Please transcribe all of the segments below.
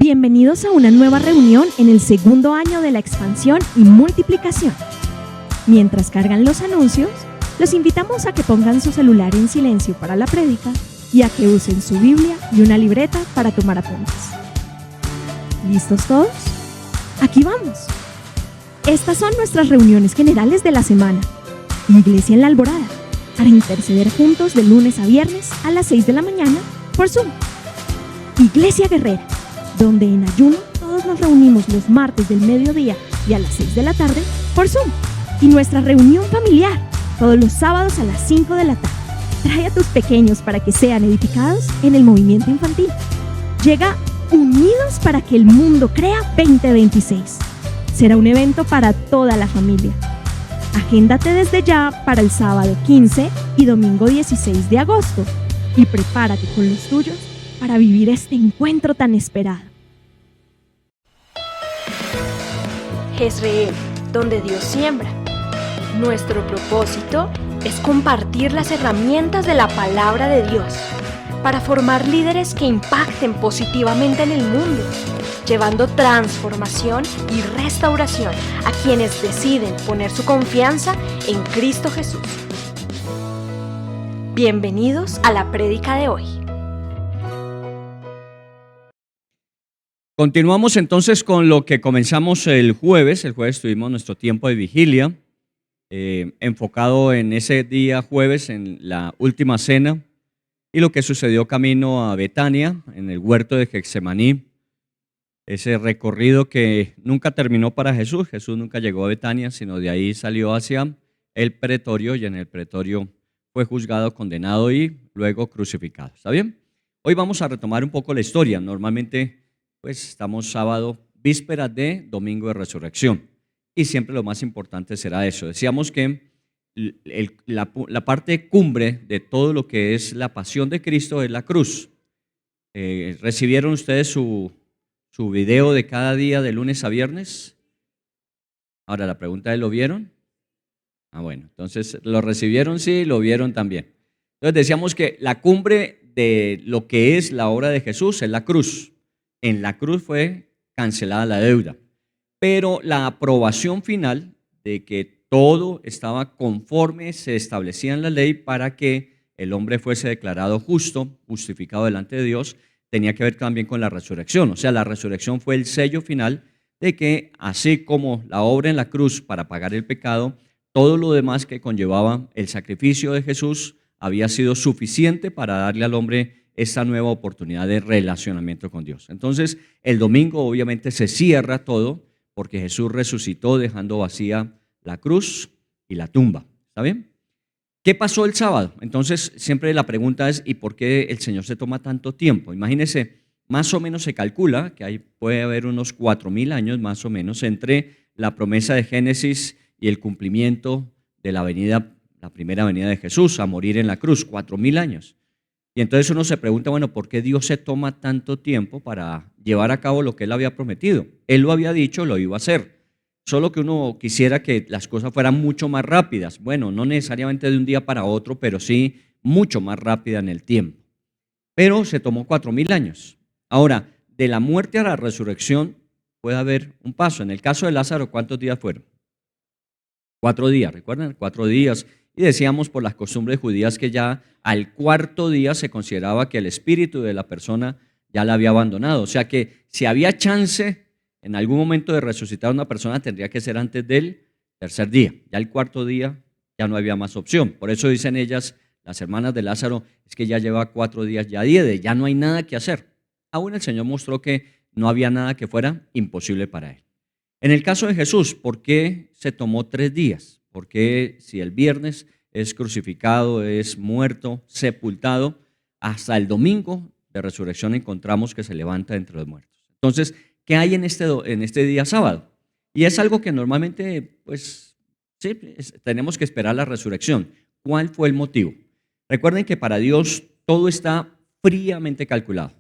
Bienvenidos a una nueva reunión en el segundo año de la expansión y multiplicación. Mientras cargan los anuncios, los invitamos a que pongan su celular en silencio para la prédica y a que usen su Biblia y una libreta para tomar apuntes. ¿Listos todos? ¡Aquí vamos! Estas son nuestras reuniones generales de la semana. Iglesia en la Alborada, para interceder juntos de lunes a viernes a las 6 de la mañana por Zoom. Iglesia Guerrera, donde en ayuno todos nos reunimos los martes del mediodía y a las 6 de la tarde por Zoom. Y nuestra reunión familiar, todos los sábados a las 5 de la tarde. Trae a tus pequeños para que sean edificados en el movimiento infantil. Llega Unidos para que el mundo crea 2026. Será un evento para toda la familia. Agéndate desde ya para el sábado 15 y domingo 16 de agosto y prepárate con los tuyos para vivir este encuentro tan esperado. Jezreel, donde Dios siembra. Nuestro propósito es compartir las herramientas de la palabra de Dios para formar líderes que impacten positivamente en el mundo, llevando transformación y restauración a quienes deciden poner su confianza en Cristo Jesús. Bienvenidos a la prédica de hoy. Continuamos entonces con lo que comenzamos el jueves. El jueves tuvimos nuestro tiempo de vigilia, enfocado en ese día jueves, en la última cena, y lo que sucedió camino a Betania, en el huerto de Getsemaní. Ese recorrido que nunca terminó para Jesús. Jesús nunca llegó a Betania, sino de ahí salió hacia el pretorio, y en el pretorio fue juzgado, condenado y luego crucificado. ¿Está bien? Hoy vamos a retomar un poco la historia. Normalmente pues estamos sábado, víspera de domingo de resurrección, y siempre lo más importante será eso. Decíamos que la parte cumbre de todo lo que es la pasión de Cristo es la cruz. ¿Recibieron ustedes su video de cada día de lunes a viernes? Ahora la pregunta es, ¿lo vieron? Bueno, entonces lo recibieron, sí, lo vieron también. Entonces decíamos que la cumbre de lo que es la obra de Jesús es la cruz. En la cruz fue cancelada la deuda, pero la aprobación final de que todo estaba conforme se establecía en la ley para que el hombre fuese declarado justo, justificado delante de Dios, tenía que ver también con la resurrección. O sea, la resurrección fue el sello final de que, así como la obra en la cruz para pagar el pecado, todo lo demás que conllevaba el sacrificio de Jesús había sido suficiente para darle al hombre esta nueva oportunidad de relacionamiento con Dios. Entonces, el domingo obviamente se cierra todo porque Jesús resucitó dejando vacía la cruz y la tumba. ¿Está bien? ¿Qué pasó el sábado? Entonces, siempre la pregunta es, ¿y por qué el Señor se toma tanto tiempo? Imagínense, más o menos se calcula que ahí puede haber unos 4,000 años más o menos entre la promesa de Génesis y el cumplimiento de la primera venida de Jesús a morir en la cruz, 4,000 años. Y entonces uno se pregunta, bueno, ¿por qué Dios se toma tanto tiempo para llevar a cabo lo que Él había prometido? Él lo había dicho, lo iba a hacer. Solo que uno quisiera que las cosas fueran mucho más rápidas. Bueno, no necesariamente de un día para otro, pero sí mucho más rápida en el tiempo. Pero se tomó 4,000 años. Ahora, de la muerte a la resurrección puede haber un paso. En el caso de Lázaro, ¿cuántos días fueron? 4 días, ¿recuerdan? 4 días. Y decíamos por las costumbres judías que ya al 4.º día se consideraba que el espíritu de la persona ya la había abandonado. O sea que si había chance en algún momento de resucitar a una persona, tendría que ser antes del 3.er día. Ya el 4.º día ya no había más opción. Por eso dicen ellas, las hermanas de Lázaro, es que ya lleva 4 días ya ya no hay nada que hacer. Aún el Señor mostró que no había nada que fuera imposible para Él. En el caso de Jesús, ¿por qué se tomó 3 días? Porque si el viernes es crucificado, es muerto, sepultado, hasta el domingo de resurrección encontramos que se levanta entre los muertos. Entonces, ¿qué hay en este día sábado? Y es algo que normalmente, pues, sí, tenemos que esperar la resurrección. ¿Cuál fue el motivo? Recuerden que para Dios todo está fríamente calculado.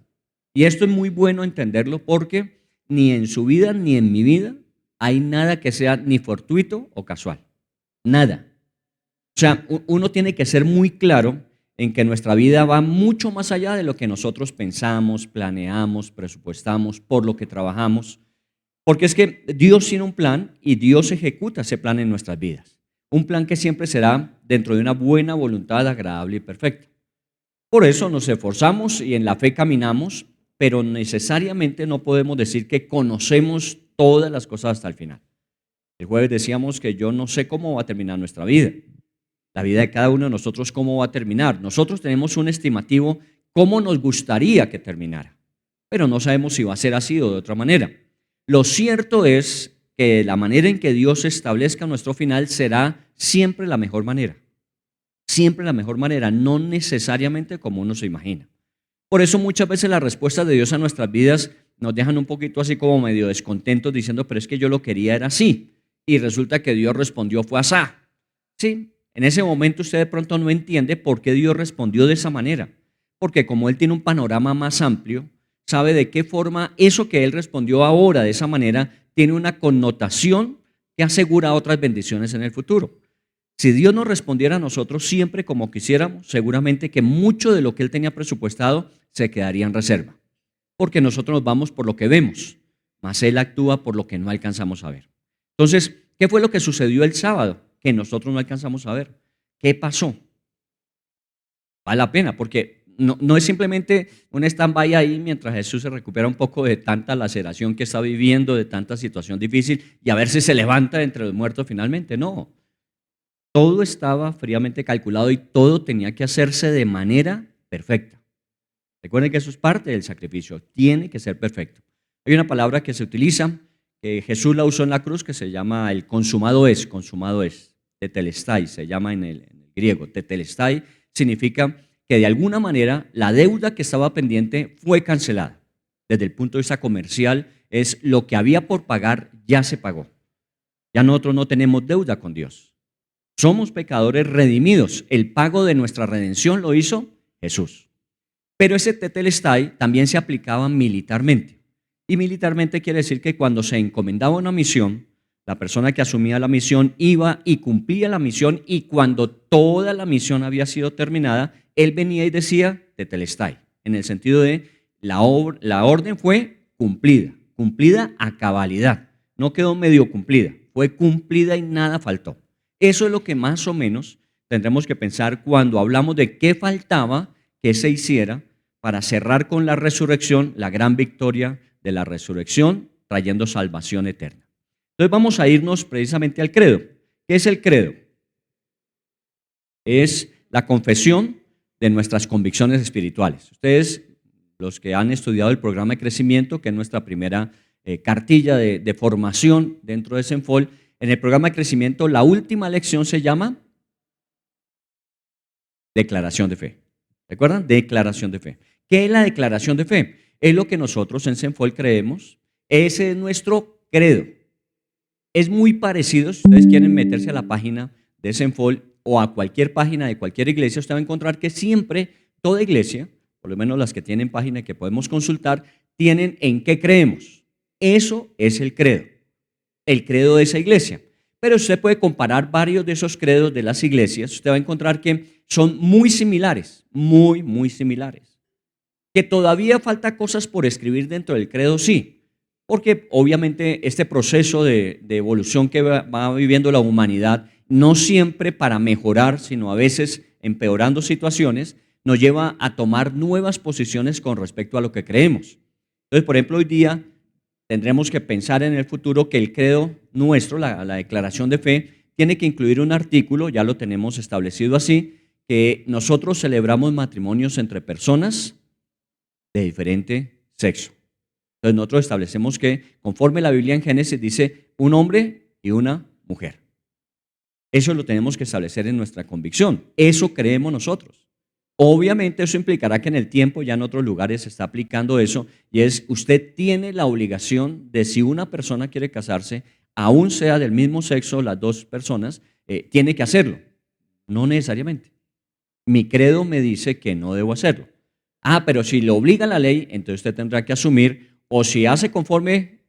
Y esto es muy bueno entenderlo porque ni en su vida ni en mi vida hay nada que sea ni fortuito o casual. Nada. O sea, uno tiene que ser muy claro en que nuestra vida va mucho más allá de lo que nosotros pensamos, planeamos, presupuestamos, por lo que trabajamos. Porque es que Dios tiene un plan y Dios ejecuta ese plan en nuestras vidas. Un plan que siempre será dentro de una buena voluntad agradable y perfecta. Por eso nos esforzamos y en la fe caminamos, pero necesariamente no podemos decir que conocemos todas las cosas hasta el final. El jueves decíamos que yo no sé cómo va a terminar nuestra vida. La vida de cada uno de nosotros, cómo va a terminar. Nosotros tenemos un estimativo cómo nos gustaría que terminara, pero no sabemos si va a ser así o de otra manera. Lo cierto es que la manera en que Dios establezca nuestro final será siempre la mejor manera. Siempre la mejor manera, no necesariamente como uno se imagina. Por eso muchas veces las respuestas de Dios a nuestras vidas nos dejan un poquito así como medio descontentos diciendo, pero es que yo lo quería era así. Y resulta que Dios respondió fue asá. Sí, en ese momento usted de pronto no entiende por qué Dios respondió de esa manera. Porque como Él tiene un panorama más amplio, sabe de qué forma eso que Él respondió ahora de esa manera tiene una connotación que asegura otras bendiciones en el futuro. Si Dios nos respondiera a nosotros siempre como quisiéramos, seguramente que mucho de lo que Él tenía presupuestado se quedaría en reserva. Porque nosotros nos vamos por lo que vemos, mas Él actúa por lo que no alcanzamos a ver. Entonces, ¿qué fue lo que sucedió el sábado que nosotros no alcanzamos a ver? ¿Qué pasó? Vale la pena, porque no es simplemente un stand-by ahí mientras Jesús se recupera un poco de tanta laceración que está viviendo, de tanta situación difícil, y a ver si se levanta entre los muertos finalmente. No, todo estaba fríamente calculado y todo tenía que hacerse de manera perfecta. Recuerden que eso es parte del sacrificio, tiene que ser perfecto. Hay una palabra que se utiliza, que Jesús la usó en la cruz, que se llama el consumado es, tetelestai, se llama en el griego. Tetelestai significa que de alguna manera la deuda que estaba pendiente fue cancelada. Desde el punto de vista comercial, es lo que había por pagar ya se pagó. Ya nosotros no tenemos deuda con Dios. Somos pecadores redimidos. El pago de nuestra redención lo hizo Jesús. Pero ese tetelestai también se aplicaba militarmente. Y militarmente quiere decir que cuando se encomendaba una misión, la persona que asumía la misión iba y cumplía la misión, y cuando toda la misión había sido terminada, él venía y decía tetelestai, en el sentido de la orden fue cumplida a cabalidad. No quedó medio cumplida, fue cumplida y nada faltó. Eso es lo que más o menos tendremos que pensar cuando hablamos de qué faltaba que se hiciera para cerrar con la resurrección, la gran victoria de la resurrección, trayendo salvación eterna. Entonces vamos a irnos precisamente al credo. ¿Qué es el credo? Es la confesión de nuestras convicciones espirituales. Ustedes, los que han estudiado el programa de crecimiento, que es nuestra primera cartilla de formación dentro de Senfol, en el programa de crecimiento la última lección se llama declaración de fe. ¿Recuerdan? Declaración de fe. ¿Qué es la declaración de fe? Es lo que nosotros en Senfol creemos. Ese es nuestro credo. Es muy parecido, si ustedes quieren meterse a la página de Senfol o a cualquier página de cualquier iglesia, usted va a encontrar que siempre toda iglesia, por lo menos las que tienen página que podemos consultar, tienen en qué creemos. Eso es el credo de esa iglesia. Pero usted puede comparar varios de esos credos de las iglesias, usted va a encontrar que son muy similares, muy similares. Que todavía falta cosas por escribir dentro del credo, sí. Porque obviamente este proceso de evolución que va viviendo la humanidad, no siempre para mejorar, sino a veces empeorando situaciones, nos lleva a tomar nuevas posiciones con respecto a lo que creemos. Entonces, por ejemplo, hoy día tendremos que pensar en el futuro que el credo nuestro, la declaración de fe, tiene que incluir un artículo, ya lo tenemos establecido así, que nosotros celebramos matrimonios entre personas de diferente sexo. Entonces nosotros establecemos que conforme la Biblia en Génesis dice un hombre y una mujer. Eso lo tenemos que establecer en nuestra convicción. Eso creemos nosotros. Obviamente eso implicará que en el tiempo ya en otros lugares se está aplicando eso, y es usted tiene la obligación de, si una persona quiere casarse, aún sea del mismo sexo las dos personas, tiene que hacerlo. No necesariamente. Mi credo me dice que no debo hacerlo. Pero si le obliga la ley, entonces usted tendrá que asumir, o si hace conforme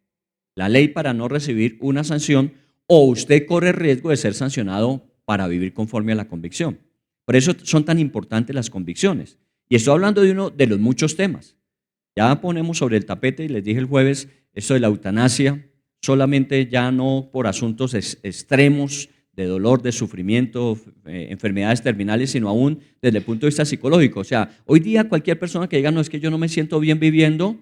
la ley para no recibir una sanción, o usted corre riesgo de ser sancionado para vivir conforme a la convicción. Por eso son tan importantes las convicciones. Y estoy hablando de uno de los muchos temas. Ya ponemos sobre el tapete, y les dije el jueves, esto de la eutanasia, solamente ya no por asuntos extremos de dolor, de sufrimiento, enfermedades terminales, sino aún desde el punto de vista psicológico. O sea, hoy día cualquier persona que diga, no, es que yo no me siento bien viviendo,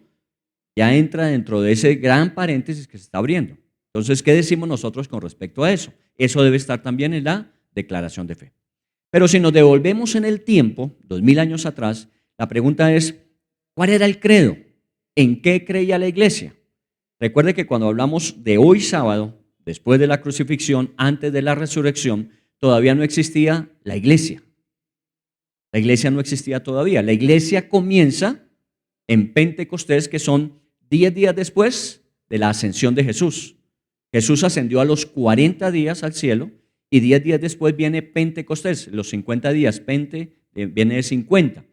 ya entra dentro de ese gran paréntesis que se está abriendo. Entonces, ¿qué decimos nosotros con respecto a eso? Eso debe estar también en la declaración de fe. Pero si nos devolvemos en el tiempo, 2000 años atrás, la pregunta es, ¿cuál era el credo? ¿En qué creía la iglesia? Recuerde que cuando hablamos de hoy sábado, después de la crucifixión, antes de la resurrección, todavía no existía la iglesia. La iglesia no existía todavía. La iglesia comienza en Pentecostés, que son 10 días después de la ascensión de Jesús. Jesús ascendió a los 40 días al cielo y 10 días después viene Pentecostés, los 50 días. Viene de 50.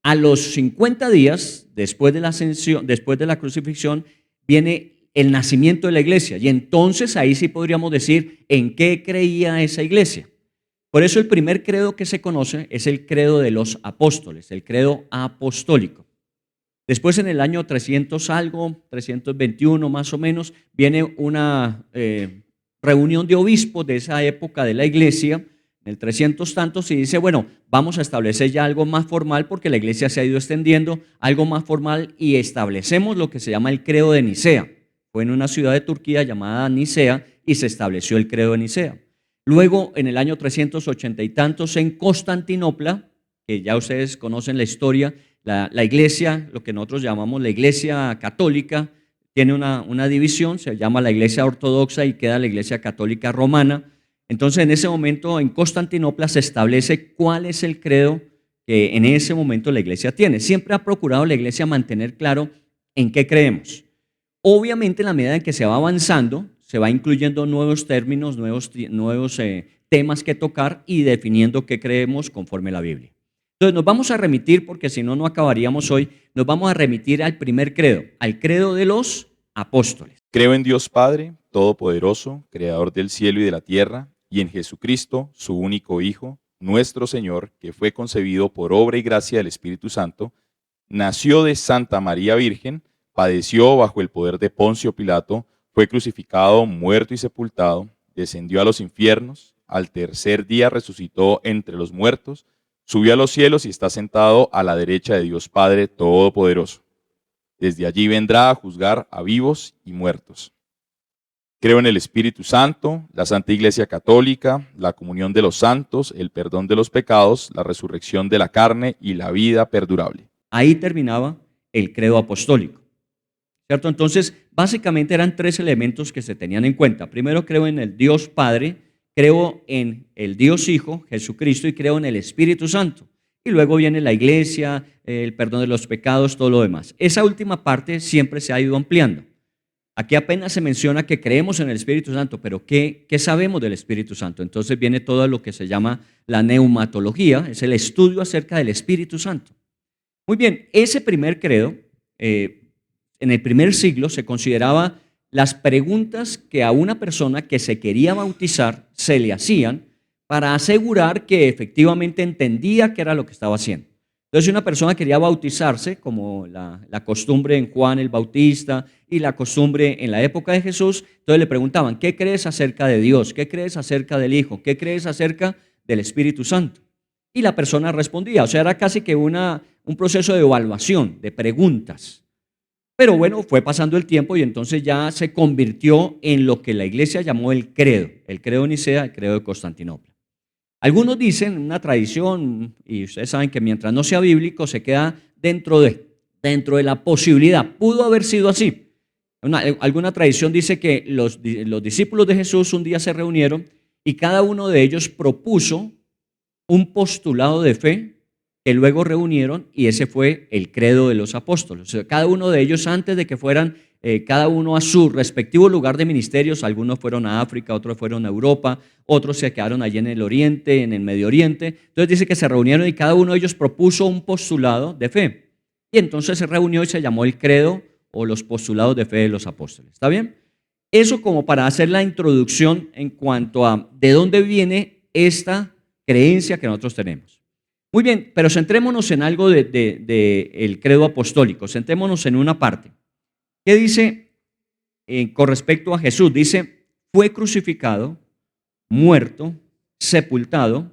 A los 50 días después de la ascensión, después de la crucifixión, viene el nacimiento de la iglesia. Y entonces ahí sí podríamos decir en qué creía esa iglesia. Por eso el primer credo que se conoce es el credo de los apóstoles, el credo apostólico. Después en el año 300 algo, 321 más o menos, viene una reunión de obispos de esa época de la iglesia, en el 300 tantos, y dice, bueno, vamos a establecer ya algo más formal porque la iglesia se ha ido extendiendo, algo más formal, y establecemos lo que se llama el credo de Nicea. Fue en una ciudad de Turquía llamada Nicea y se estableció el credo de Nicea. Luego, en el año 380 y tantos, en Constantinopla, que ya ustedes conocen la historia, la iglesia, lo que nosotros llamamos la iglesia católica, tiene una división, se llama la iglesia ortodoxa y queda la iglesia católica romana. Entonces, en ese momento, en Constantinopla se establece cuál es el credo que en ese momento la iglesia tiene. Siempre ha procurado la iglesia mantener claro en qué creemos. Obviamente, en la medida en que se va avanzando, se va incluyendo nuevos términos, nuevos temas que tocar y definiendo qué creemos conforme a la Biblia. Entonces, nos vamos a remitir, porque si no, no acabaríamos hoy, nos vamos a remitir al primer credo, al credo de los apóstoles. Creo en Dios Padre, Todopoderoso, Creador del cielo y de la tierra, y en Jesucristo, su único Hijo, nuestro Señor, que fue concebido por obra y gracia del Espíritu Santo, nació de Santa María Virgen, padeció bajo el poder de Poncio Pilato, fue crucificado, muerto y sepultado, descendió a los infiernos, al tercer día resucitó entre los muertos, subió a los cielos y está sentado a la derecha de Dios Padre Todopoderoso. Desde allí vendrá a juzgar a vivos y muertos. Creo en el Espíritu Santo, la Santa Iglesia Católica, la comunión de los santos, el perdón de los pecados, la resurrección de la carne y la vida perdurable. Ahí terminaba el credo apostólico, ¿cierto? Entonces, básicamente eran 3 elementos que se tenían en cuenta. Primero, creo en el Dios Padre, creo en el Dios Hijo, Jesucristo, y creo en el Espíritu Santo. Y luego viene la iglesia, el perdón de los pecados, todo lo demás. Esa última parte siempre se ha ido ampliando. Aquí apenas se menciona que creemos en el Espíritu Santo, pero ¿qué sabemos del Espíritu Santo? Entonces viene todo lo que se llama la neumatología, es el estudio acerca del Espíritu Santo. Muy bien, ese primer credo, en el primer siglo se consideraba las preguntas que a una persona que se quería bautizar se le hacían para asegurar que efectivamente entendía qué era lo que estaba haciendo. Entonces, si una persona quería bautizarse, como la costumbre en Juan el Bautista y la costumbre en la época de Jesús, entonces le preguntaban, ¿qué crees acerca de Dios? ¿Qué crees acerca del Hijo? ¿Qué crees acerca del Espíritu Santo? Y la persona respondía, o sea, era casi que un proceso de evaluación, de preguntas. Pero bueno, fue pasando el tiempo y entonces ya se convirtió en lo que la iglesia llamó el credo de Nicea, el credo de Constantinopla. Algunos dicen, una tradición, y ustedes saben que mientras no sea bíblico, se queda dentro de la posibilidad. Pudo haber sido así. Alguna tradición dice que los discípulos de Jesús un día se reunieron y cada uno de ellos propuso un postulado de fe que luego reunieron y ese fue el credo de los apóstoles. O sea, cada uno de ellos, antes de que fueran cada uno a su respectivo lugar de ministerios, algunos fueron a África, otros fueron a Europa, otros se quedaron allí en el Oriente, en el Medio Oriente. Entonces dice que se reunieron y cada uno de ellos propuso un postulado de fe. Y entonces se reunió y se llamó el credo o los postulados de fe de los apóstoles. ¿Está bien? Eso como para hacer la introducción en cuanto a de dónde viene esta creencia que nosotros tenemos. Muy bien, pero centrémonos en algo del credo apostólico, centrémonos en una parte. ¿Qué dice con respecto a Jesús? Dice, fue crucificado, muerto, sepultado,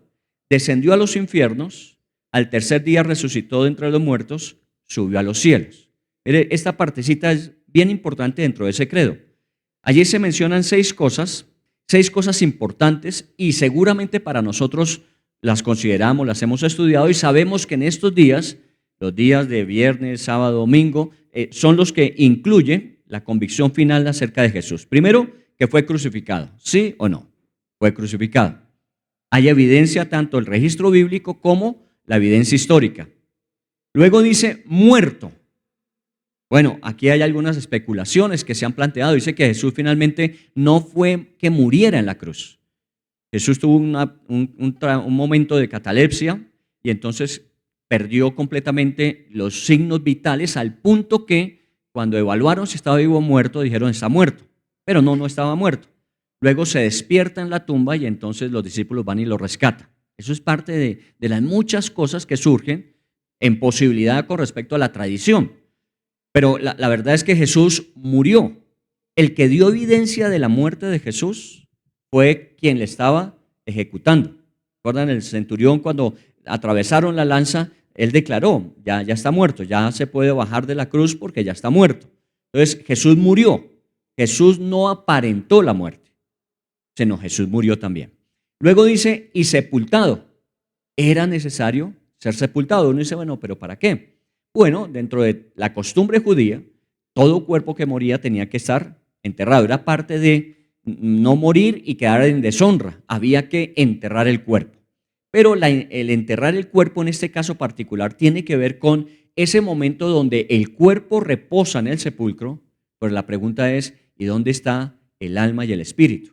descendió a los infiernos, al tercer día resucitó de entre los muertos, subió a los cielos. Mire, esta partecita es bien importante dentro de ese credo. Allí se mencionan seis cosas importantes y seguramente para nosotros las consideramos, las hemos estudiado y sabemos que en estos días, los días de viernes, sábado, domingo, son los que incluyen la convicción final acerca de Jesús. Primero, que fue crucificado, ¿sí o no? Fue crucificado. Hay evidencia tanto el registro bíblico como la evidencia histórica. Luego dice muerto. Bueno, aquí hay algunas especulaciones que se han planteado. Dice que Jesús finalmente no fue que muriera en la cruz. Jesús tuvo un momento de catalepsia y entonces perdió completamente los signos vitales al punto que cuando evaluaron si estaba vivo o muerto, dijeron está muerto, pero no estaba muerto. Luego se despierta en la tumba y entonces los discípulos van y lo rescatan. Eso es parte de las muchas cosas que surgen en posibilidad con respecto a la tradición. Pero la verdad es que Jesús murió. El que dio evidencia de la muerte de Jesús fue quien le estaba ejecutando. ¿Recuerdan el centurión cuando atravesaron la lanza? Él declaró, ya está muerto, ya se puede bajar de la cruz porque ya está muerto. Entonces Jesús murió. Jesús no aparentó la muerte, sino Jesús murió también. Luego dice, y sepultado. Era necesario ser sepultado. Uno dice, bueno, ¿pero para qué? Bueno, dentro de la costumbre judía, todo cuerpo que moría tenía que estar enterrado. Era parte de no morir y quedar en deshonra. Había que enterrar el cuerpo. Pero el enterrar el cuerpo en este caso particular tiene que ver con ese momento donde el cuerpo reposa en el sepulcro. Pero la pregunta es, ¿y dónde está el alma y el espíritu?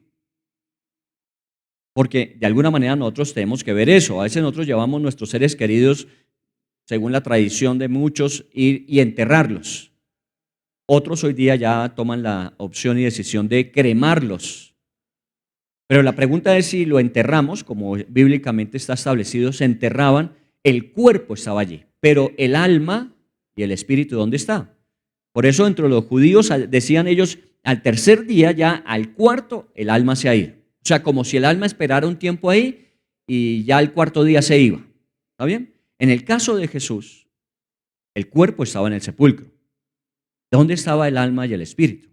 Porque de alguna manera nosotros tenemos que ver eso. A veces nosotros llevamos nuestros seres queridos, según la tradición de muchos, y enterrarlos. Otros hoy día ya toman la opción y decisión de cremarlos. Pero la pregunta es si lo enterramos, como bíblicamente está establecido, se enterraban, el cuerpo estaba allí, pero el alma y el espíritu, ¿dónde está? Por eso entre los judíos decían ellos, al tercer día ya al cuarto el alma se ha ido. O sea, como si el alma esperara un tiempo ahí y ya al cuarto día se iba. ¿Está bien? En el caso de Jesús, el cuerpo estaba en el sepulcro. ¿Dónde estaba el alma y el espíritu?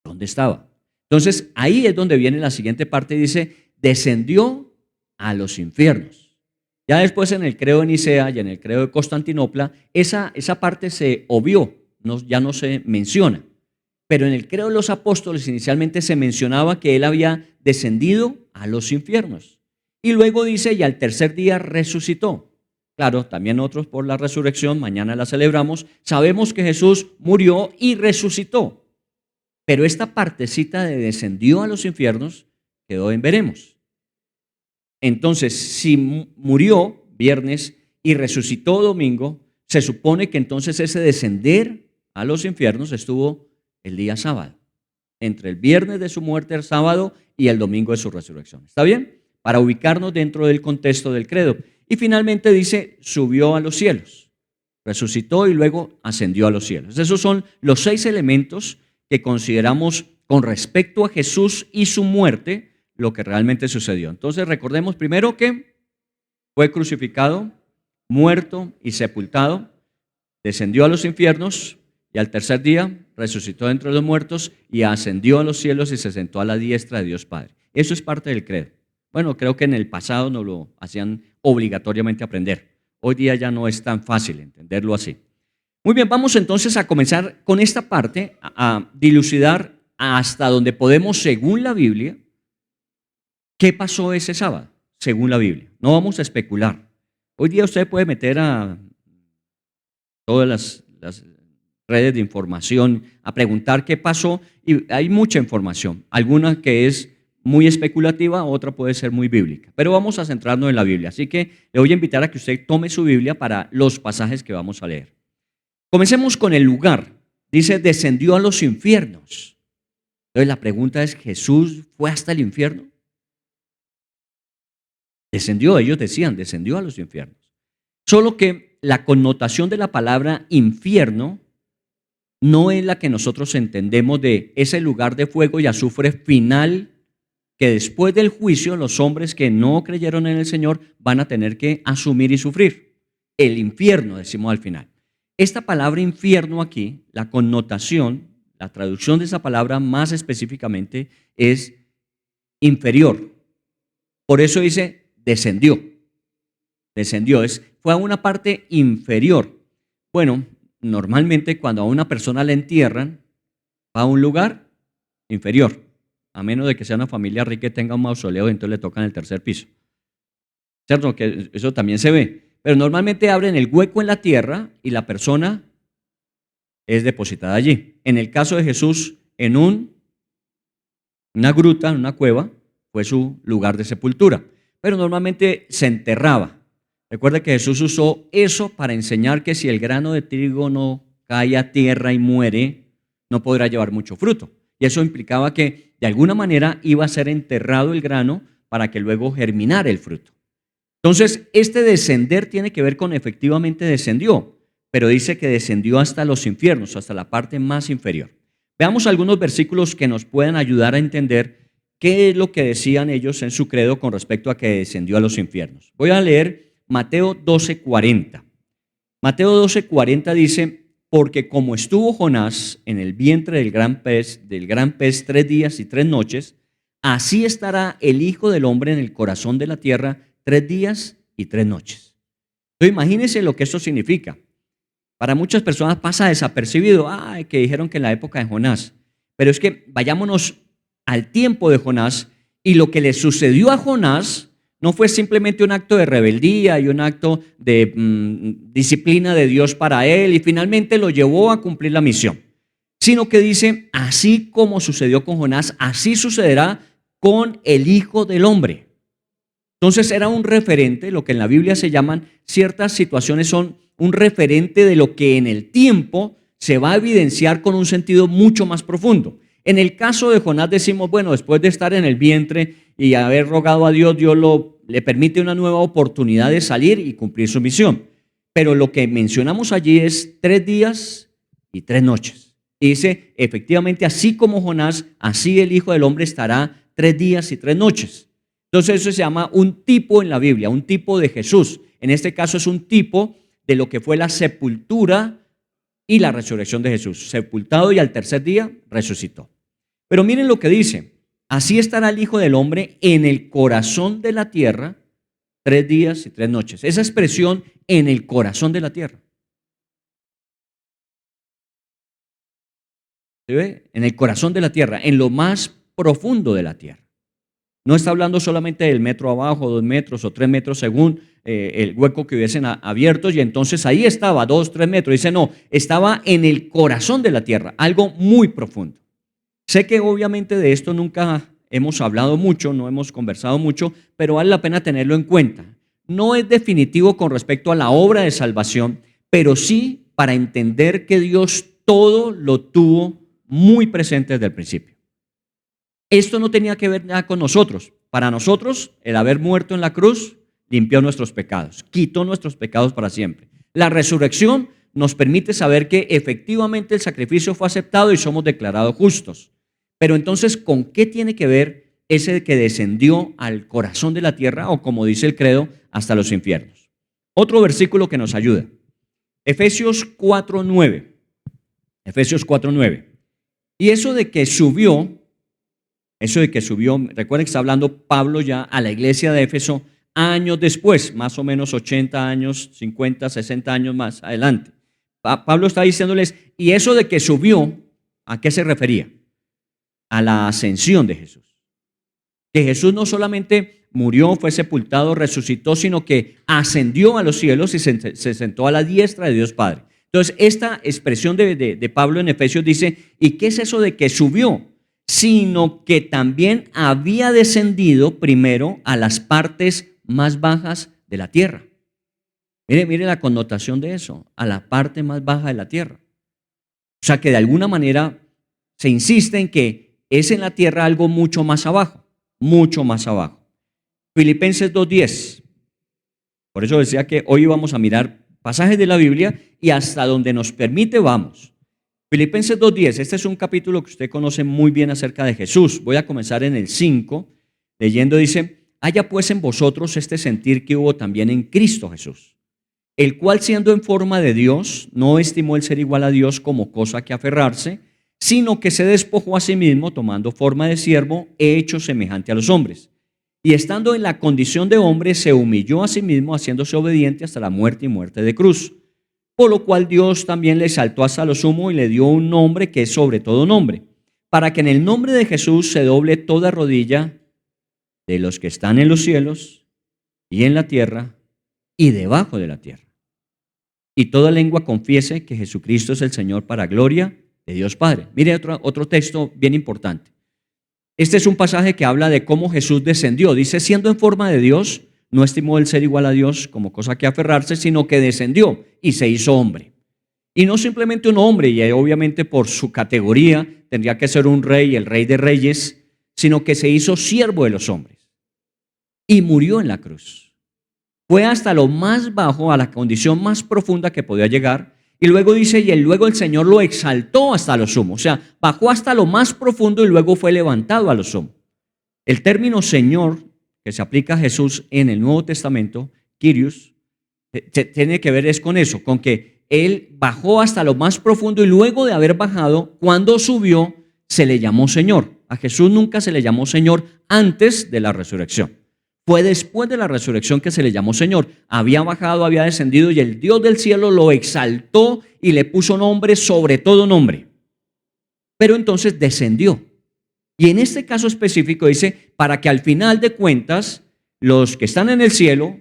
¿Dónde estaba? Entonces, ahí es donde viene la siguiente parte y dice, descendió a los infiernos. Ya después en el credo de Nicea y en el credo de Constantinopla, esa parte se obvió, ya no se menciona. Pero en el credo de los apóstoles inicialmente se mencionaba que él había descendido a los infiernos. Y luego dice, y al tercer día resucitó. Claro, también nosotros por la resurrección, mañana la celebramos, sabemos que Jesús murió y resucitó. Pero esta partecita de descendió a los infiernos quedó en veremos. Entonces, si murió viernes y resucitó domingo, se supone que entonces ese descender a los infiernos estuvo el día sábado, entre el viernes de su muerte, el sábado, y el domingo de su resurrección. ¿Está bien? Para ubicarnos dentro del contexto del credo. Y finalmente dice, subió a los cielos, resucitó y luego ascendió a los cielos. Esos son los 6 elementos que consideramos con respecto a Jesús y su muerte, lo que realmente sucedió. Entonces recordemos primero que fue crucificado, muerto y sepultado, descendió a los infiernos y al tercer día resucitó entre los muertos y ascendió a los cielos y se sentó a la diestra de Dios Padre. Eso es parte del credo. Bueno, creo que en el pasado nos lo hacían obligatoriamente aprender. Hoy día ya no es tan fácil entenderlo así. Muy bien, vamos entonces a comenzar con esta parte, a dilucidar hasta donde podemos, según la Biblia, qué pasó ese sábado, según la Biblia. No vamos a especular. Hoy día usted puede meter a todas las redes de información a preguntar qué pasó y hay mucha información. Alguna que es muy especulativa, otra puede ser muy bíblica. Pero vamos a centrarnos en la Biblia. Así que le voy a invitar a que usted tome su Biblia para los pasajes que vamos a leer. Comencemos con el lugar. Dice, descendió a los infiernos. Entonces la pregunta es, ¿Jesús fue hasta el infierno? Descendió, ellos decían, descendió a los infiernos. Solo que la connotación de la palabra infierno no es la que nosotros entendemos de ese lugar de fuego y azufre final que después del juicio los hombres que no creyeron en el Señor van a tener que asumir y sufrir. El infierno, decimos al final. Esta palabra infierno aquí, la connotación, la traducción de esa palabra más específicamente es inferior. Por eso dice descendió. Descendió, fue a una parte inferior. Bueno, normalmente cuando a una persona la entierran, va a un lugar inferior, a menos de que sea una familia rica y tenga un mausoleo, entonces le tocan el tercer piso. ¿Cierto? Que eso también se ve. Pero normalmente abren el hueco en la tierra y la persona es depositada allí. En el caso de Jesús, en una gruta, en una cueva, fue su lugar de sepultura. Pero normalmente se enterraba. Recuerda que Jesús usó eso para enseñar que si el grano de trigo no cae a tierra y muere, no podrá llevar mucho fruto. Y eso implicaba que de alguna manera iba a ser enterrado el grano para que luego germinara el fruto. Entonces, este descender tiene que ver con efectivamente descendió, pero dice que descendió hasta los infiernos, hasta la parte más inferior. Veamos algunos versículos que nos puedan ayudar a entender qué es lo que decían ellos en su credo con respecto a que descendió a los infiernos. Voy a leer Mateo 12:40. Mateo 12:40 dice, porque como estuvo Jonás en el vientre del gran pez 3 días y 3 noches, así estará el Hijo del Hombre en el corazón de la tierra 3 días y 3 noches. Entonces imagínense lo que esto significa. Para muchas personas pasa desapercibido, que dijeron que en la época de Jonás, pero es que vayámonos al tiempo de Jonás y lo que le sucedió a Jonás no fue simplemente un acto de rebeldía y un acto de disciplina de Dios para él y finalmente lo llevó a cumplir la misión, sino que dice, así como sucedió con Jonás, así sucederá con el Hijo del Hombre. Entonces era un referente, lo que en la Biblia se llaman, ciertas situaciones son un referente de lo que en el tiempo se va a evidenciar con un sentido mucho más profundo. En el caso de Jonás decimos, bueno, después de estar en el vientre y haber rogado a Dios, Dios le permite una nueva oportunidad de salir y cumplir su misión. Pero lo que mencionamos allí es 3 días y 3 noches. Y dice, efectivamente, así como Jonás, así el Hijo del Hombre estará 3 días y 3 noches. Entonces eso se llama un tipo en la Biblia, un tipo de Jesús. En este caso es un tipo de lo que fue la sepultura y la resurrección de Jesús. Sepultado y al tercer día resucitó. Pero miren lo que dice, así estará el Hijo del Hombre en el corazón de la tierra 3 días y 3 noches. Esa expresión, en el corazón de la tierra. ¿Se ve? En el corazón de la tierra, en lo más profundo de la tierra. No está hablando solamente del metro abajo, 2 metros o 3 metros según el hueco que hubiesen abiertos y entonces ahí estaba 2, 3 metros. Dice no, estaba en el corazón de la tierra, algo muy profundo. Sé que obviamente de esto nunca hemos hablado mucho, no hemos conversado mucho, pero vale la pena tenerlo en cuenta. No es definitivo con respecto a la obra de salvación, pero sí para entender que Dios todo lo tuvo muy presente desde el principio. Esto no tenía que ver nada con nosotros. Para nosotros, el haber muerto en la cruz limpió nuestros pecados, quitó nuestros pecados para siempre. La resurrección nos permite saber que efectivamente el sacrificio fue aceptado y somos declarados justos. Pero entonces, ¿con qué tiene que ver ese que descendió al corazón de la tierra o, como dice el credo, hasta los infiernos? Otro versículo que nos ayuda. Efesios 4:9. Efesios 4:9. Y eso de que subió, recuerden que está hablando Pablo ya a la iglesia de Éfeso años después, más o menos 80 años, 50, 60 años más adelante. Pablo está diciéndoles, y eso de que subió, ¿a qué se refería? A la ascensión de Jesús. Que Jesús no solamente murió, fue sepultado, resucitó, sino que ascendió a los cielos y se sentó a la diestra de Dios Padre. Entonces, esta expresión de Pablo en Efesios dice, ¿y qué es eso de que subió? Sino que también había descendido primero a las partes más bajas de la tierra. Mire la connotación de eso, a la parte más baja de la tierra. O sea que de alguna manera se insiste en que es en la tierra algo mucho más abajo, mucho más abajo. Filipenses 2:10. Por eso decía que hoy vamos a mirar pasajes de la Biblia y hasta donde nos permite vamos. Filipenses 2:10, este es un capítulo que usted conoce muy bien acerca de Jesús. Voy a comenzar en el 5, leyendo, dice: haya pues en vosotros este sentir que hubo también en Cristo Jesús, el cual siendo en forma de Dios, no estimó el ser igual a Dios como cosa que aferrarse, sino que se despojó a sí mismo, tomando forma de siervo, hecho semejante a los hombres. Y estando en la condición de hombre, se humilló a sí mismo, haciéndose obediente hasta la muerte y muerte de cruz. Por lo cual Dios también le exaltó hasta lo sumo y le dio un nombre que es sobre todo nombre, para que en el nombre de Jesús se doble toda rodilla de los que están en los cielos y en la tierra y debajo de la tierra, y toda lengua confiese que Jesucristo es el Señor, para gloria de Dios Padre. Mire otro texto bien importante. Este es un pasaje que habla de cómo Jesús descendió. Dice: siendo en forma de Dios, no estimó el ser igual a Dios como cosa que aferrarse, sino que descendió y se hizo hombre. Y no simplemente un hombre, y obviamente por su categoría tendría que ser un rey, el rey de reyes, sino que se hizo siervo de los hombres y murió en la cruz. Fue hasta lo más bajo, a la condición más profunda que podía llegar. Y luego dice, luego el Señor lo exaltó hasta lo sumo. O sea, bajó hasta lo más profundo y luego fue levantado a lo sumo. El término Señor que se aplica a Jesús en el Nuevo Testamento, Kyrios, tiene que ver es con eso, con que Él bajó hasta lo más profundo y luego de haber bajado, cuando subió, se le llamó Señor. A Jesús nunca se le llamó Señor antes de la resurrección. Fue después de la resurrección que se le llamó Señor. Había bajado, había descendido y el Dios del cielo lo exaltó y le puso nombre sobre todo nombre. Pero entonces descendió. Y en este caso específico dice, para que al final de cuentas, los que están en el cielo,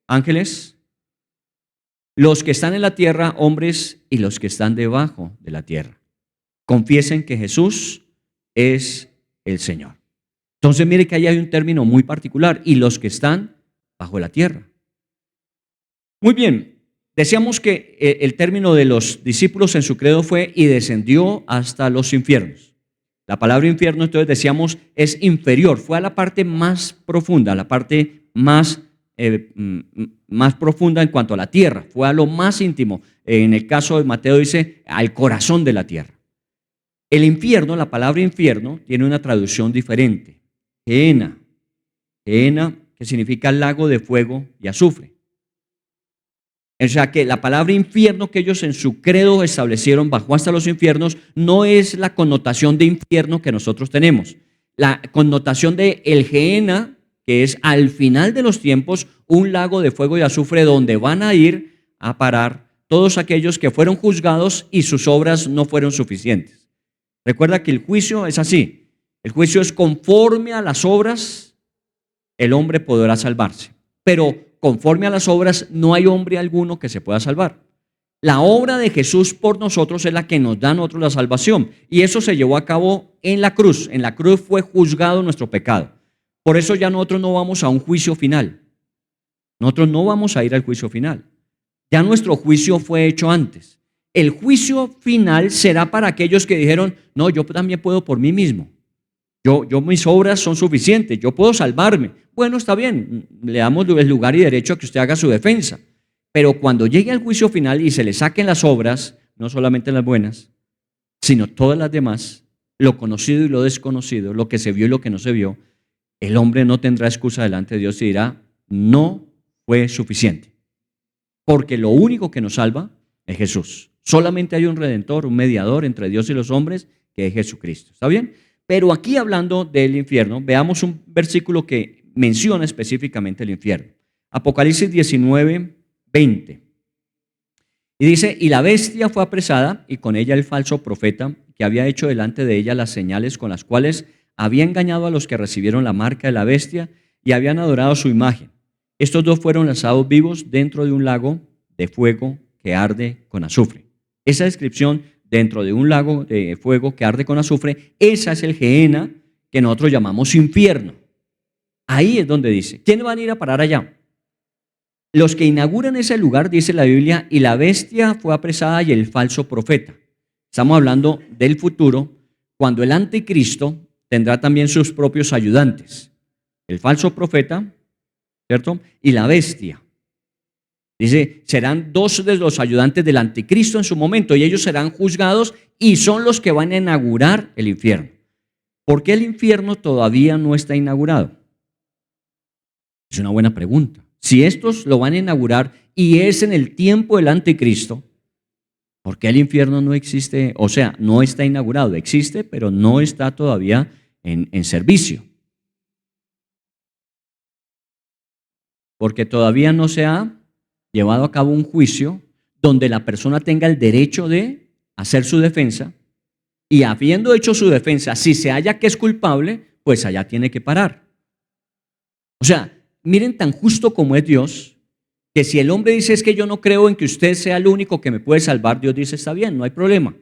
ángeles, los que están en la tierra, hombres, y los que están debajo de la tierra, confiesen que Jesús es el Señor. Entonces mire que ahí hay un término muy particular, y los que están bajo la tierra. Muy bien, decíamos que el término de los discípulos en su credo fue y descendió hasta los infiernos. La palabra infierno, entonces decíamos, es inferior, fue a la parte más profunda, a la parte más profunda en cuanto a la tierra, fue a lo más íntimo. En el caso de Mateo dice al corazón de la tierra. El infierno, la palabra infierno, tiene una traducción diferente. Gehenna, que significa lago de fuego y azufre. O sea que la palabra infierno que ellos en su credo establecieron, bajó hasta los infiernos, no es la connotación de infierno que nosotros tenemos. La connotación de el Gehenna, que es al final de los tiempos, un lago de fuego y azufre donde van a ir a parar todos aquellos que fueron juzgados y sus obras no fueron suficientes. Recuerda que el juicio es así. El juicio es conforme a las obras, el hombre podrá salvarse. Pero conforme a las obras no hay hombre alguno que se pueda salvar. La obra de Jesús por nosotros es la que nos da a nosotros la salvación. Y eso se llevó a cabo en la cruz. En la cruz fue juzgado nuestro pecado. Por eso ya nosotros no vamos a un juicio final. Nosotros no vamos a ir al juicio final. Ya nuestro juicio fue hecho antes. El juicio final será para aquellos que dijeron, no, yo también puedo por mí mismo. Mis obras son suficientes, yo puedo salvarme. Bueno, está bien, le damos el lugar y derecho a que usted haga su defensa. Pero cuando llegue al juicio final y se le saquen las obras, no solamente las buenas, sino todas las demás, lo conocido y lo desconocido, lo que se vio y lo que no se vio, el hombre no tendrá excusa delante de Dios y dirá, no fue suficiente. Porque lo único que nos salva es Jesús. Solamente hay un redentor, un mediador entre Dios y los hombres, que es Jesucristo. ¿Está bien? Pero aquí hablando del infierno, veamos un versículo que menciona específicamente el infierno. Apocalipsis 19:20. Y dice, y la bestia fue apresada y con ella el falso profeta que había hecho delante de ella las señales con las cuales había engañado a los que recibieron la marca de la bestia y habían adorado su imagen. Estos dos fueron lanzados vivos dentro de un lago de fuego que arde con azufre. Esa descripción dentro de un lago de fuego que arde con azufre, esa es el Gehenna que nosotros llamamos infierno. Ahí es donde dice, ¿quiénes van a ir a parar allá? Los que inauguran ese lugar, dice la Biblia, y la bestia fue apresada y el falso profeta. Estamos hablando del futuro, cuando el anticristo tendrá también sus propios ayudantes. El falso profeta ¿cierto? Y la bestia. Dice, serán dos de los ayudantes del anticristo en su momento y ellos serán juzgados y son los que van a inaugurar el infierno. ¿Por qué el infierno todavía no está inaugurado? Es una buena pregunta. Si estos lo van a inaugurar y es en el tiempo del anticristo, ¿por qué el infierno no existe? O sea, no está inaugurado. Existe, pero no está todavía en servicio. Porque todavía no se ha llevado a cabo un juicio donde la persona tenga el derecho de hacer su defensa y habiendo hecho su defensa, si se halla que es culpable, pues allá tiene que parar. O sea, miren tan justo como es Dios, que si el hombre dice es que yo no creo en que usted sea el único que me puede salvar, Dios dice está bien, no hay problema,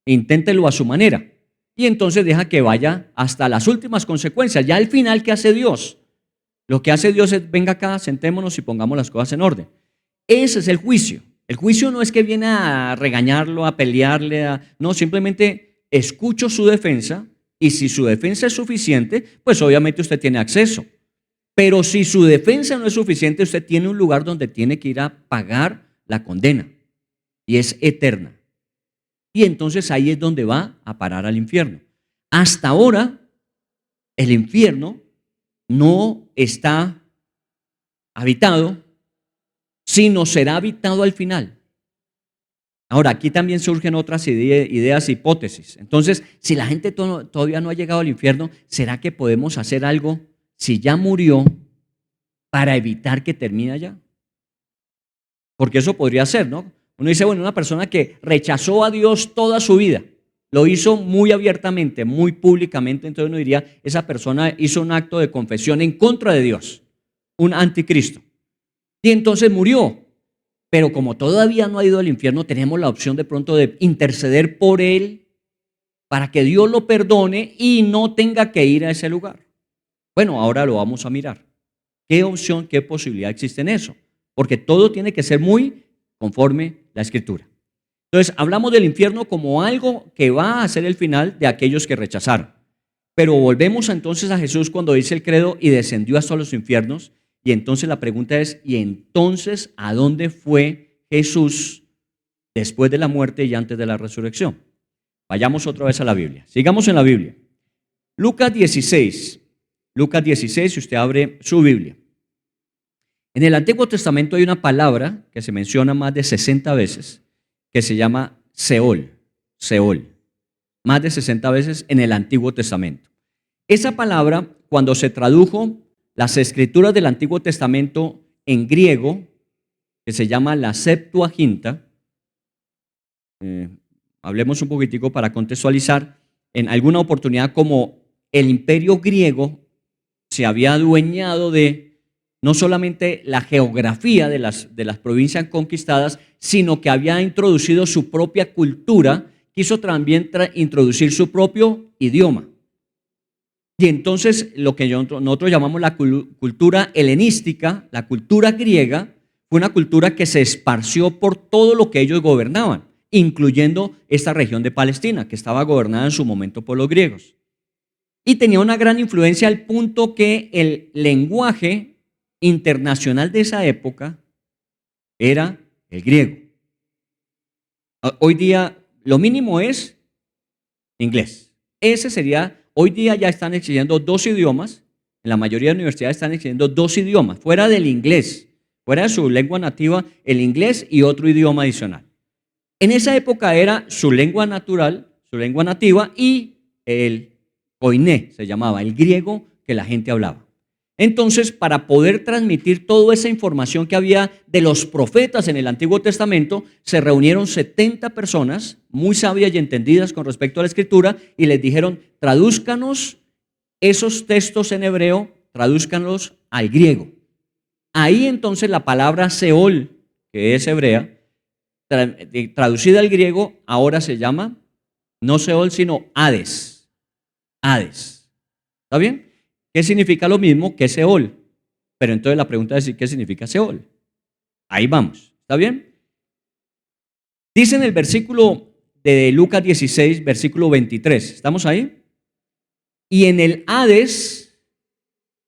inténtelo a su manera. Y entonces deja que vaya hasta las últimas consecuencias. Ya al final, ¿qué hace Dios? Lo que hace Dios es, venga acá, sentémonos y pongamos las cosas en orden. Ese es el juicio. El juicio no es que viene a regañarlo, a pelearle, no, simplemente escucho su defensa y si su defensa es suficiente, pues obviamente usted tiene acceso. Pero si su defensa no es suficiente, usted tiene un lugar donde tiene que ir a pagar la condena y es eterna. Y entonces ahí es donde va a parar al infierno. Hasta ahora, el infierno no está habitado, sino será habitado al final. Ahora, aquí también surgen otras ideas e hipótesis. Entonces, si la gente todavía no ha llegado al infierno, ¿será que podemos hacer algo si ya murió para evitar que termine allá? Porque eso podría ser, ¿no? Uno dice, bueno, una persona que rechazó a Dios toda su vida, lo hizo muy abiertamente, muy públicamente, entonces uno diría, esa persona hizo un acto de confesión en contra de Dios, un anticristo. Y entonces murió. Pero como todavía no ha ido al infierno, tenemos la opción de pronto de interceder por él para que Dios lo perdone y no tenga que ir a ese lugar. Bueno, ahora lo vamos a mirar. ¿Qué opción, qué posibilidad existe en eso? Porque todo tiene que ser muy conforme la Escritura. Entonces, hablamos del infierno como algo que va a ser el final de aquellos que rechazaron. Pero volvemos entonces a Jesús cuando dice el credo y descendió hasta los infiernos. Y entonces la pregunta es, ¿y entonces a dónde fue Jesús después de la muerte y antes de la resurrección? Vayamos otra vez a la Biblia. Sigamos en la Biblia. Lucas 16, si usted abre su Biblia. En el Antiguo Testamento hay una palabra que se menciona más de 60 veces que se llama Seol. Más de 60 veces en el Antiguo Testamento. Esa palabra, cuando se tradujo las escrituras del Antiguo Testamento en griego, que se llama la Septuaginta, hablemos un poquitico para contextualizar, en alguna oportunidad como el imperio griego se había adueñado de no solamente la geografía de las provincias conquistadas, sino que había introducido su propia cultura, quiso también introducir su propio idioma. Y entonces lo que nosotros llamamos la cultura helenística, la cultura griega, fue una cultura que se esparció por todo lo que ellos gobernaban, incluyendo esta región de Palestina, que estaba gobernada en su momento por los griegos. Y tenía una gran influencia al punto que el lenguaje internacional de esa época era el griego. Hoy día lo mínimo es inglés. Ese sería... Hoy día ya están exigiendo 2 idiomas, en la mayoría de universidades están exigiendo 2 idiomas, fuera del inglés, fuera de su lengua nativa, el inglés y otro idioma adicional. En esa época era su lengua natural, su lengua nativa y el koiné, se llamaba, el griego que la gente hablaba. Entonces, para poder transmitir toda esa información que había de los profetas en el Antiguo Testamento, se reunieron 70 personas muy sabias y entendidas con respecto a la Escritura y les dijeron, tradúzcanos esos textos en hebreo, tradúzcanlos al griego. Ahí entonces la palabra Seol, que es hebrea, traducida al griego, ahora se llama no Seol, sino Hades. Hades. ¿Está bien? ¿Qué significa lo mismo que Seol? Pero entonces la pregunta es, ¿qué significa Seol? Ahí vamos, ¿está bien? Dice en el versículo de Lucas 16, versículo 23, ¿estamos ahí? Y en el Hades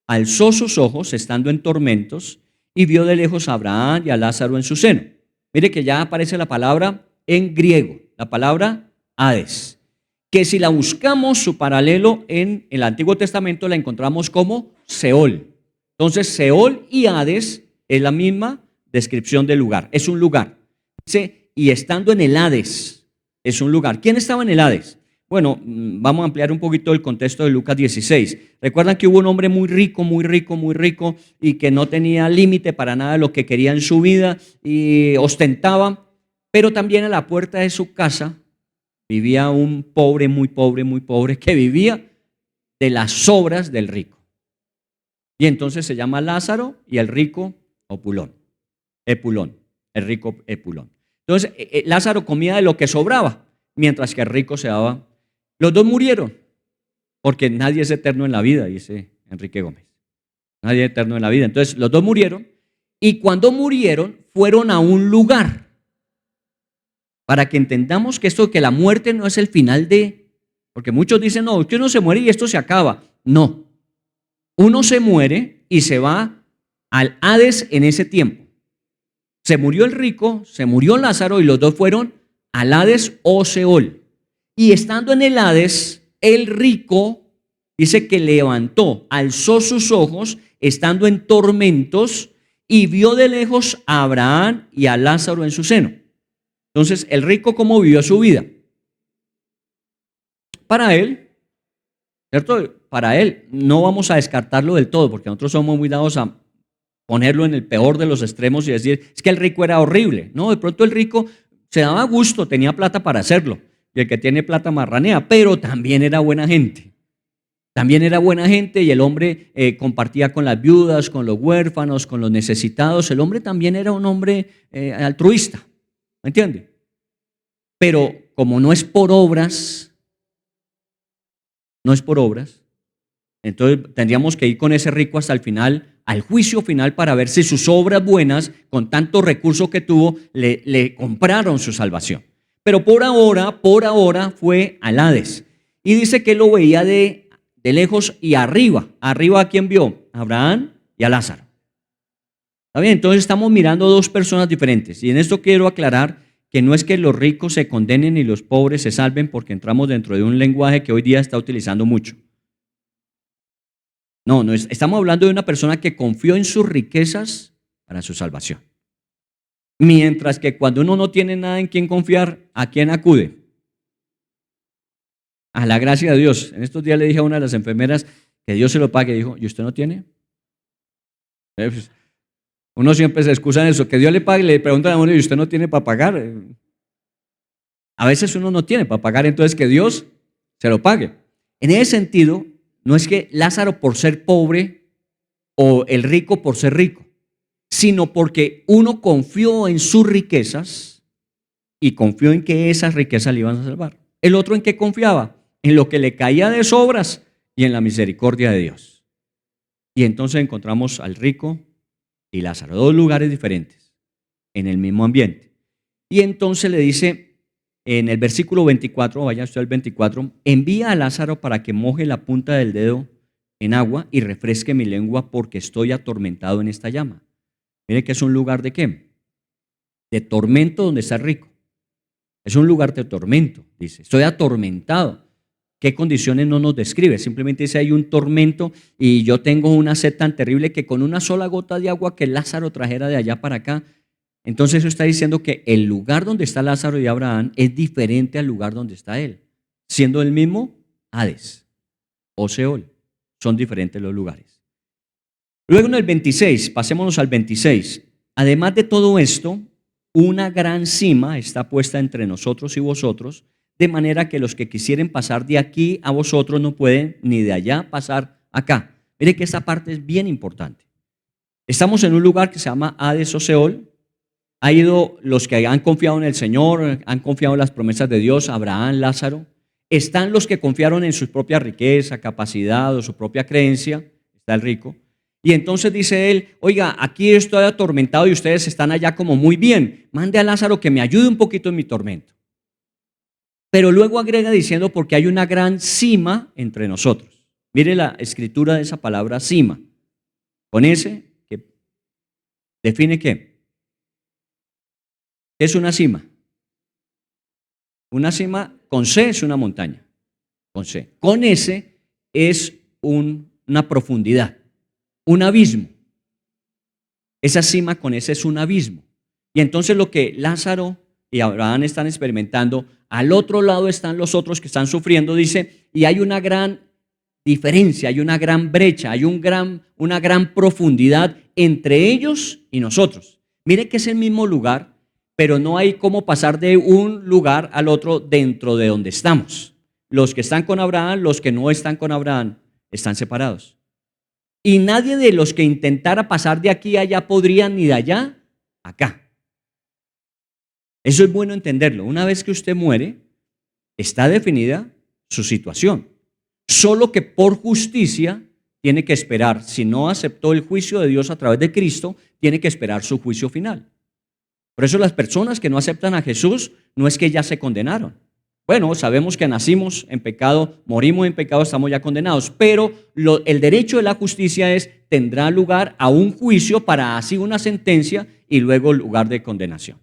alzó sus ojos estando en tormentos y vio de lejos a Abraham y a Lázaro en su seno. Mire que ya aparece la palabra en griego, la palabra Hades, que si la buscamos su paralelo en el Antiguo Testamento la encontramos como Seol. Entonces Seol y Hades es la misma descripción del lugar, es un lugar. Dice, y estando en el Hades, es un lugar. ¿Quién estaba en el Hades? Bueno, vamos a ampliar un poquito el contexto de Lucas 16. Recuerdan que hubo un hombre muy rico, muy rico, muy rico y que no tenía límite para nada de lo que quería en su vida y ostentaba, pero también a la puerta de su casa vivía un pobre, muy pobre, muy pobre, que vivía de las sobras del rico. Y entonces se llama Lázaro y el rico Epulón, el rico Epulón. Entonces Lázaro comía de lo que sobraba, mientras que el rico se daba. Los dos murieron, porque nadie es eterno en la vida, dice Enrique Gómez. Nadie es eterno en la vida. Entonces los dos murieron, y cuando murieron fueron a un lugar, para que entendamos que esto, que la muerte no es el final de, porque muchos dicen, no, que uno se muere y esto se acaba. No, uno se muere y se va al Hades en ese tiempo. Se murió el rico, se murió Lázaro y los dos fueron al Hades o Seol. Y estando en el Hades, el rico dice que levantó, alzó sus ojos, estando en tormentos, y vio de lejos a Abraham y a Lázaro en su seno. Entonces, el rico, ¿cómo vivió su vida? Para él, ¿cierto? Para él, no vamos a descartarlo del todo, porque nosotros somos muy dados a ponerlo en el peor de los extremos y decir, es que el rico era horrible. No, de pronto el rico se daba gusto, tenía plata para hacerlo. Y el que tiene plata marranea, pero también era buena gente. También era buena gente y el hombre compartía con las viudas, con los huérfanos, con los necesitados. El hombre también era un hombre altruista, ¿me entiende? Pero como no es por obras, entonces tendríamos que ir con ese rico hasta el final, al juicio final, para ver si sus obras buenas, con tanto recurso que tuvo, le compraron su salvación. Pero por ahora fue al Hades. Y dice que lo veía de lejos y arriba. ¿Arriba a quién vio? A Abraham y a Lázaro. ¿Está bien? Entonces estamos mirando dos personas diferentes. Y en esto quiero aclarar que no es que los ricos se condenen y los pobres se salven, porque entramos dentro de un lenguaje que hoy día está utilizando mucho. No, estamos hablando de una persona que confió en sus riquezas para su salvación. Mientras que cuando uno no tiene nada en quien confiar, ¿a quién acude? A la gracia de Dios. En estos días le dije a una de las enfermeras que Dios se lo pague. Dijo, ¿y usted no tiene? Pues, uno siempre se excusa en eso, que Dios le pague. Le preguntan a uno, ¿y usted no tiene para pagar? A veces uno no tiene para pagar, entonces que Dios se lo pague. En ese sentido, no es que Lázaro por ser pobre o el rico por ser rico, sino porque uno confió en sus riquezas y confió en que esas riquezas le iban a salvar. El otro, ¿en qué confiaba? En lo que le caía de sobras y en la misericordia de Dios. Y entonces encontramos al rico y Lázaro, dos lugares diferentes, en el mismo ambiente. Y entonces le dice en el versículo 24, vaya usted al 24, envía a Lázaro para que moje la punta del dedo en agua y refresque mi lengua, porque estoy atormentado en esta llama. Mire que es un lugar de ¿qué? De tormento donde está el rico. Es un lugar de tormento, dice. Estoy atormentado. ¿Qué condiciones no nos describe? Simplemente dice hay un tormento y yo tengo una sed tan terrible que con una sola gota de agua que Lázaro trajera de allá para acá. Entonces eso está diciendo que el lugar donde está Lázaro y Abraham es diferente al lugar donde está él. Siendo el mismo Hades o Seol. Son diferentes los lugares. Luego en el 26, pasémonos al 26. Además de todo esto, una gran cima está puesta entre nosotros y vosotros, de manera que los que quisieren pasar de aquí a vosotros no pueden, ni de allá pasar acá. Mire que esta parte es bien importante. Estamos en un lugar que se llama Hades o Seol. Ha ido los que han confiado en el Señor, han confiado en las promesas de Dios, Abraham, Lázaro. Están los que confiaron en su propia riqueza, capacidad o su propia creencia. Está el rico. Y entonces dice él, oiga, aquí estoy atormentado y ustedes están allá como muy bien. Mande a Lázaro que me ayude un poquito en mi tormento. Pero luego agrega diciendo, porque hay una gran cima entre nosotros. Mire la escritura de esa palabra cima. Con ese que define qué. ¿Qué es una cima? Una cima con C es una montaña. Con C. Con S es una profundidad, un abismo. Esa cima con S es un abismo. Y entonces lo que Lázaro y Abraham están experimentando, al otro lado están los otros que están sufriendo, dice, y hay una gran diferencia, hay una gran brecha, hay una gran profundidad entre ellos y nosotros. Mire que es el mismo lugar, pero no hay cómo pasar de un lugar al otro dentro de donde estamos. Los que están con Abraham, los que no están con Abraham, están separados. Y nadie de los que intentara pasar de aquí a allá podría ni de allá a acá. Eso es bueno entenderlo. Una vez que usted muere, está definida su situación. Solo que por justicia tiene que esperar. Si no aceptó el juicio de Dios a través de Cristo, tiene que esperar su juicio final. Por eso las personas que no aceptan a Jesús no es que ya se condenaron. Bueno, sabemos que nacimos en pecado, morimos en pecado, estamos ya condenados, pero el derecho de la justicia tendrá lugar a un juicio para así una sentencia y luego lugar de condenación.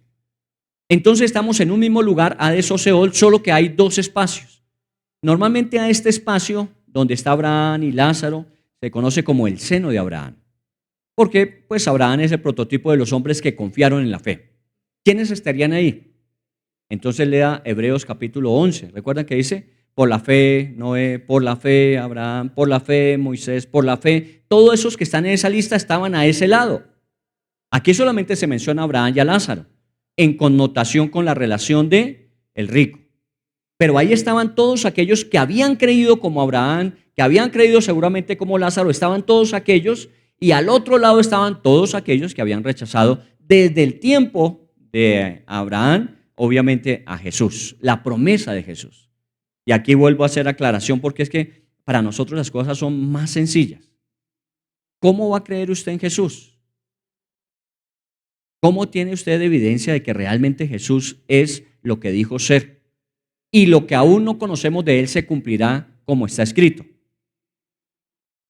Entonces estamos en un mismo lugar, Hades o Seol, solo que hay dos espacios. Normalmente a este espacio donde está Abraham y Lázaro se conoce como el seno de Abraham, porque pues Abraham es el prototipo de los hombres que confiaron en la fe. ¿Quiénes estarían ahí? Entonces lea Hebreos capítulo 11. ¿Recuerdan que dice? Por la fe Noé, por la fe Abraham, por la fe Moisés, por la fe. Todos esos que están en esa lista estaban a ese lado. Aquí solamente se menciona a Abraham y a Lázaro, en connotación con la relación de el rico. Pero ahí estaban todos aquellos que habían creído como Abraham, que habían creído seguramente como Lázaro, estaban todos aquellos, y al otro lado estaban todos aquellos que habían rechazado desde el tiempo de Abraham, obviamente a Jesús, la promesa de Jesús. Y aquí vuelvo a hacer aclaración porque es que para nosotros las cosas son más sencillas. ¿Cómo va a creer usted en Jesús? ¿Cómo tiene usted evidencia de que realmente Jesús es lo que dijo ser? Y lo que aún no conocemos de él se cumplirá como está escrito,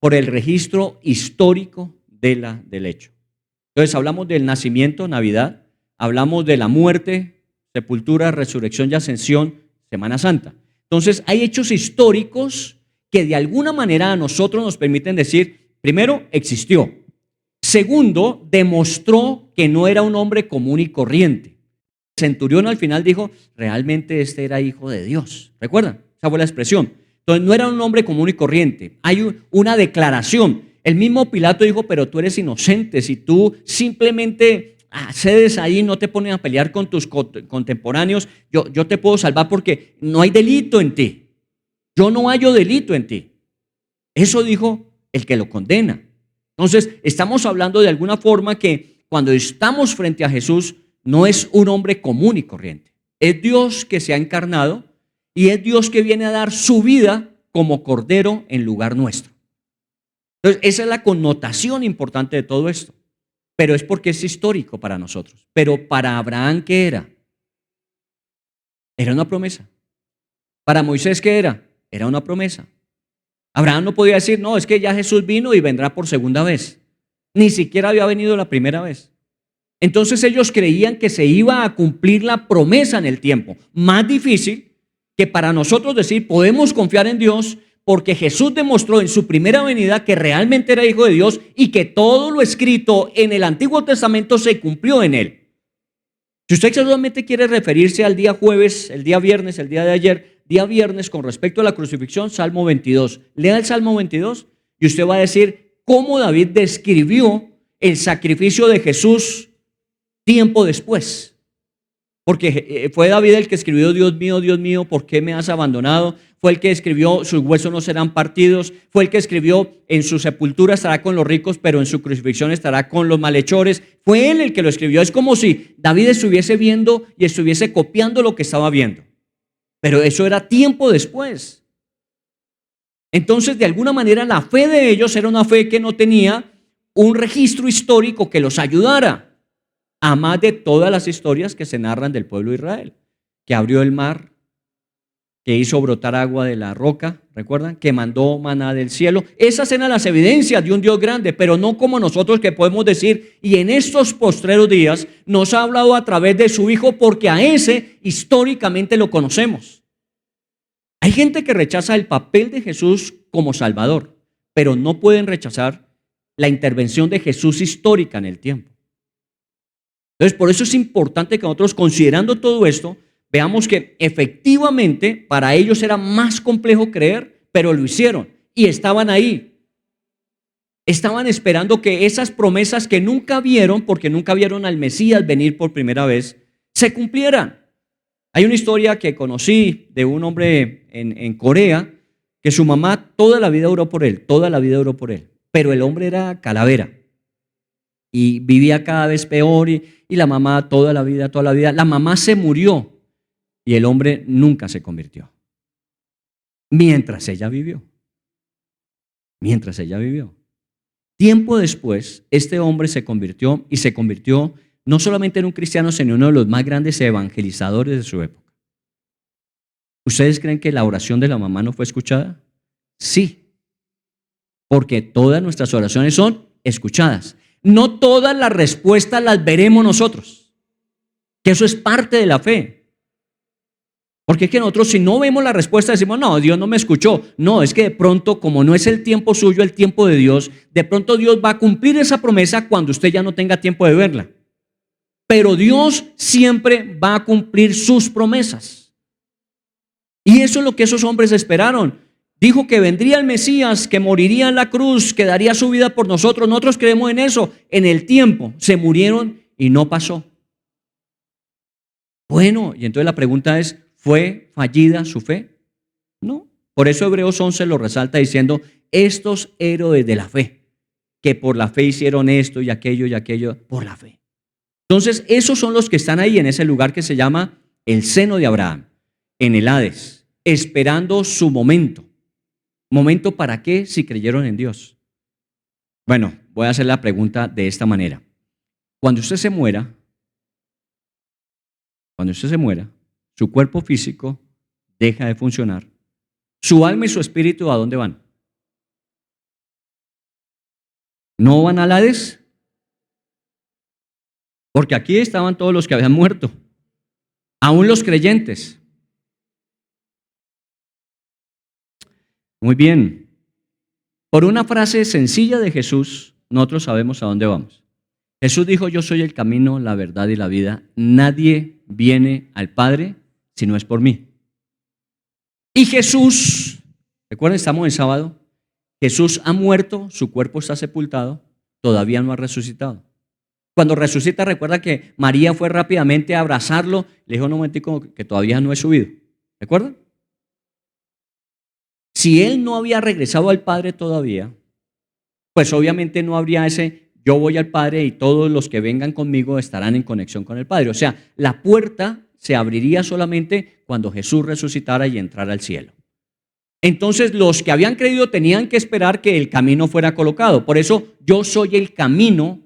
por el registro histórico del hecho. Entonces hablamos del nacimiento, Navidad, hablamos de la muerte, sepultura, resurrección y ascensión, Semana Santa. Entonces hay hechos históricos que de alguna manera a nosotros nos permiten decir, primero, existió. Segundo, demostró que no era un hombre común y corriente. El centurión al final dijo, realmente este era hijo de Dios. ¿Recuerdan? Esa fue la expresión. Entonces no era un hombre común y corriente. Hay una declaración. El mismo Pilato dijo, pero tú eres inocente. Si tú simplemente cedes ahí, no te pones a pelear con tus contemporáneos, yo te puedo salvar porque no hay delito en ti. Yo no hallo delito en ti. Eso dijo el que lo condena. Entonces, estamos hablando de alguna forma que cuando estamos frente a Jesús, no es un hombre común y corriente. Es Dios que se ha encarnado y es Dios que viene a dar su vida como cordero en lugar nuestro. Entonces, esa es la connotación importante de todo esto. Pero es porque es histórico para nosotros. Pero para Abraham, ¿qué era? Era una promesa. Para Moisés, ¿qué era? Era una promesa. Abraham no podía decir, no, es que ya Jesús vino y vendrá por segunda vez. Ni siquiera había venido la primera vez. Entonces ellos creían que se iba a cumplir la promesa en el tiempo. Más difícil que para nosotros decir, podemos confiar en Dios porque Jesús demostró en su primera venida que realmente era hijo de Dios y que todo lo escrito en el Antiguo Testamento se cumplió en él. Si usted solamente quiere referirse al día jueves, el día viernes, el día de ayer, día viernes con respecto a la crucifixión, Salmo 22. Lea el Salmo 22 y usted va a decir cómo David describió el sacrificio de Jesús tiempo después. Porque fue David el que escribió, Dios mío, ¿por qué me has abandonado? Fue el que escribió, sus huesos no serán partidos. Fue el que escribió, en su sepultura estará con los ricos, pero en su crucifixión estará con los malhechores. Fue él el que lo escribió. Es como si David estuviese viendo y estuviese copiando lo que estaba viendo. Pero eso era tiempo después. Entonces, de alguna manera, la fe de ellos era una fe que no tenía un registro histórico que los ayudara. A más de todas las historias que se narran del pueblo de Israel, que abrió el mar, que hizo brotar agua de la roca, ¿recuerdan? Que mandó maná del cielo. Esas eran las evidencias de un Dios grande, pero no como nosotros que podemos decir, y en estos postreros días nos ha hablado a través de su Hijo, porque a ese históricamente lo conocemos. Hay gente que rechaza el papel de Jesús como Salvador, pero no pueden rechazar la intervención de Jesús histórica en el tiempo. Entonces, por eso es importante que nosotros, considerando todo esto, veamos que efectivamente para ellos era más complejo creer, pero lo hicieron y estaban ahí. Estaban esperando que esas promesas que nunca vieron, porque nunca vieron al Mesías venir por primera vez, se cumplieran. Hay una historia que conocí de un hombre en Corea, que su mamá toda la vida oró por él, pero el hombre era calavera y vivía cada vez peor y la mamá toda la vida, la mamá se murió. Y el hombre nunca se convirtió. Mientras ella vivió. Tiempo después, este hombre se convirtió y se convirtió no solamente en un cristiano, sino uno de los más grandes evangelizadores de su época. ¿Ustedes creen que la oración de la mamá no fue escuchada? Sí. Porque todas nuestras oraciones son escuchadas. No todas las respuestas las veremos nosotros. Que eso es parte de la fe. Porque es que nosotros, si no vemos la respuesta, decimos, no, Dios no me escuchó. No, es que de pronto, como no es el tiempo suyo, el tiempo de Dios, de pronto Dios va a cumplir esa promesa cuando usted ya no tenga tiempo de verla. Pero Dios siempre va a cumplir sus promesas. Y eso es lo que esos hombres esperaron. Dijo que vendría el Mesías, que moriría en la cruz, que daría su vida por nosotros. Nosotros creemos en eso. En el tiempo se murieron y no pasó. Bueno, y entonces la pregunta es, ¿fue fallida su fe? No. Por eso Hebreos 11 lo resalta diciendo, estos héroes de la fe, que por la fe hicieron esto y aquello, por la fe. Entonces, esos son los que están ahí en ese lugar que se llama el seno de Abraham, en el Hades, esperando su momento. ¿Momento para qué si creyeron en Dios? Bueno, voy a hacer la pregunta de esta manera. Cuando usted se muera, su cuerpo físico deja de funcionar. Su alma y su espíritu, ¿a dónde van? ¿No van al Hades? Porque aquí estaban todos los que habían muerto, aún los creyentes. Muy bien. Por una frase sencilla de Jesús, nosotros sabemos a dónde vamos. Jesús dijo, yo soy el camino, la verdad y la vida. Nadie viene al Padre si no es por mí. Y Jesús, recuerden, estamos en sábado, Jesús ha muerto, su cuerpo está sepultado, todavía no ha resucitado. Cuando resucita, recuerda que María fue rápidamente a abrazarlo, le dijo, no, un momentico, que todavía no he subido. ¿Recuerdan? Si él no había regresado al Padre todavía, pues obviamente no habría ese yo voy al Padre y todos los que vengan conmigo estarán en conexión con el Padre. O sea, la puerta se abriría solamente cuando Jesús resucitara y entrara al cielo. Entonces los que habían creído tenían que esperar que el camino fuera colocado. Por eso yo soy el camino,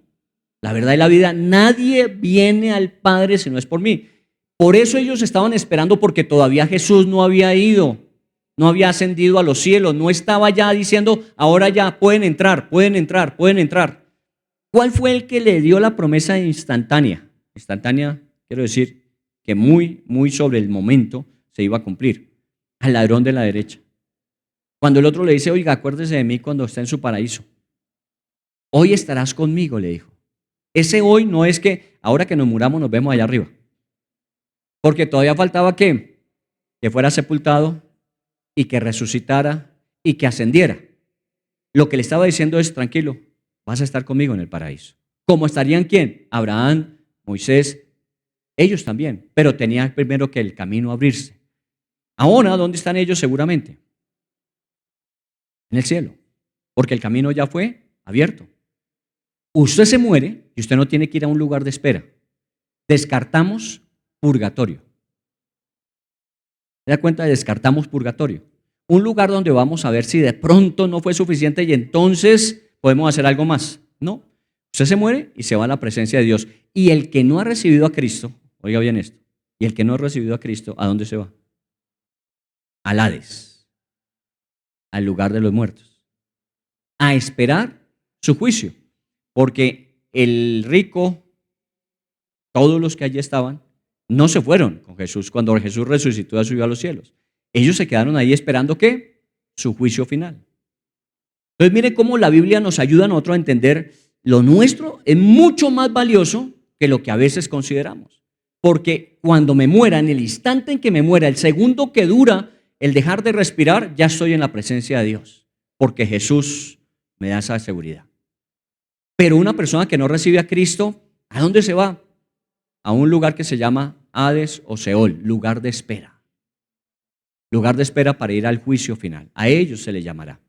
la verdad y la vida. Nadie viene al Padre si no es por mí. Por eso ellos estaban esperando, porque todavía Jesús no había ido, no había ascendido a los cielos, no estaba ya diciendo, ahora ya pueden entrar. ¿Cuál fue el que le dio la promesa instantánea? Instantánea, quiero decir que muy sobre el momento se iba a cumplir. Al ladrón de la derecha. Cuando el otro le dice, oiga, acuérdese de mí cuando esté en su paraíso. Hoy estarás conmigo, le dijo. Ese hoy no es que ahora que nos muramos nos vemos allá arriba. Porque todavía faltaba que fuera sepultado y que resucitara y que ascendiera. Lo que le estaba diciendo es, tranquilo, vas a estar conmigo en el paraíso. ¿Cómo estarían quién? Abraham, Moisés, ellos también, pero tenía primero que el camino abrirse. Ahora, ¿dónde están ellos seguramente? En el cielo, porque el camino ya fue abierto. Usted se muere y usted no tiene que ir a un lugar de espera. Descartamos purgatorio. ¿Se da cuenta? Descartamos purgatorio. Un lugar donde vamos a ver si de pronto no fue suficiente y entonces podemos hacer algo más. No, usted se muere y se va a la presencia de Dios. Y el que no ha recibido a Cristo, oiga bien esto, y el que no ha recibido a Cristo, ¿a dónde se va? al Hades, al lugar de los muertos, a esperar su juicio, porque el rico, todos los que allí estaban, no se fueron con Jesús cuando Jesús resucitó y subió a los cielos. Ellos se quedaron ahí esperando ¿qué? Su juicio final. Entonces mire cómo la Biblia nos ayuda a nosotros a entender lo nuestro es mucho más valioso que lo que a veces consideramos. Porque cuando me muera, en el instante en que me muera, el segundo que dura el dejar de respirar, ya estoy en la presencia de Dios. Porque Jesús me da esa seguridad. Pero una persona que no recibe a Cristo, ¿a dónde se va? A un lugar que se llama Hades o Seol, lugar de espera. Lugar de espera para ir al juicio final. A ellos se les llamará.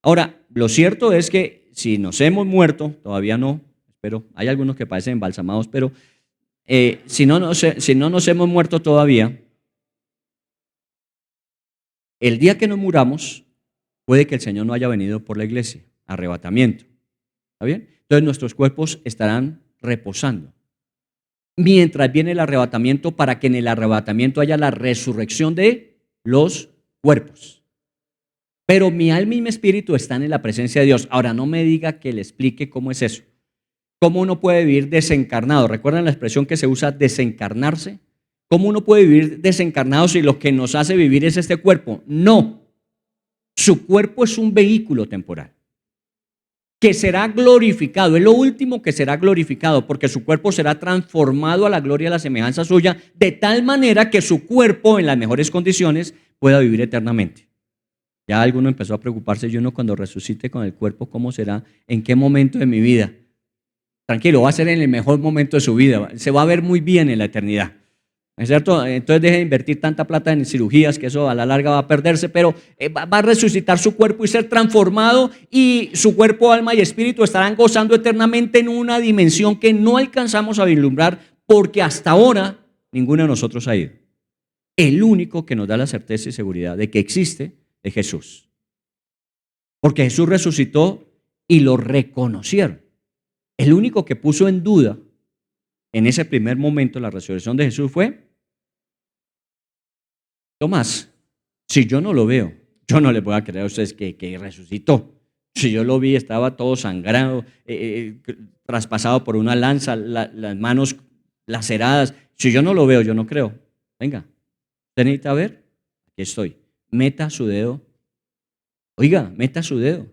Ahora, lo cierto es que si nos hemos muerto, todavía no, pero hay algunos que parecen embalsamados, pero si no nos hemos muerto todavía, el día que nos muramos, puede que el Señor no haya venido por la iglesia, arrebatamiento. ¿Está bien? Entonces nuestros cuerpos estarán reposando. Mientras viene el arrebatamiento, para que en el arrebatamiento haya la resurrección de los cuerpos. Pero mi alma y mi espíritu están en la presencia de Dios. Ahora, no me diga que le explique cómo es eso. ¿Cómo uno puede vivir desencarnado? ¿Recuerdan la expresión que se usa, desencarnarse? ¿Cómo uno puede vivir desencarnado si lo que nos hace vivir es este cuerpo? No. Su cuerpo es un vehículo temporal que será glorificado. Es lo último que será glorificado, porque su cuerpo será transformado a la gloria y a la semejanza suya, de tal manera que su cuerpo, en las mejores condiciones, pueda vivir eternamente. Ya alguno empezó a preocuparse, y uno cuando resucite con el cuerpo, ¿cómo será? ¿En qué momento de mi vida? Tranquilo, va a ser en el mejor momento de su vida. Se va a ver muy bien en la eternidad. ¿Es cierto? Entonces deje de invertir tanta plata en cirugías, que eso a la larga va a perderse, pero va a resucitar su cuerpo y ser transformado, y su cuerpo, alma y espíritu estarán gozando eternamente en una dimensión que no alcanzamos a vislumbrar, porque hasta ahora ninguno de nosotros ha ido. El único que nos da la certeza y seguridad de que existe es Jesús. Porque Jesús resucitó y lo reconocieron. El único que puso en duda en ese primer momento la resurrección de Jesús fue Tomás. Si yo no lo veo, yo no le voy a creer a ustedes que resucitó. Si yo lo vi, estaba todo sangrado, traspasado por una lanza, las manos laceradas. Si yo no lo veo, yo no creo. Venga, ¿usted necesita ver? Aquí estoy. Meta su dedo. Oiga, meta su dedo.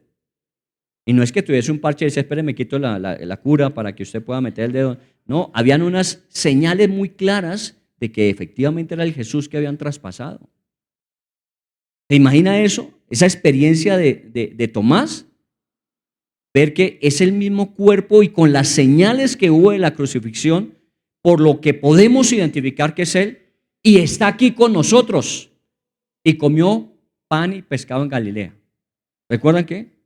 Y no es que tuviese un parche y dice, espere, me quito la cura para que usted pueda meter el dedo. No, habían unas señales muy claras de que efectivamente era el Jesús que habían traspasado. ¿Se imagina eso? Esa experiencia de Tomás, ver que es el mismo cuerpo y con las señales que hubo de la crucifixión, por lo que podemos identificar que es Él, y está aquí con nosotros. Y comió pan y pescado en Galilea. ¿Recuerdan qué?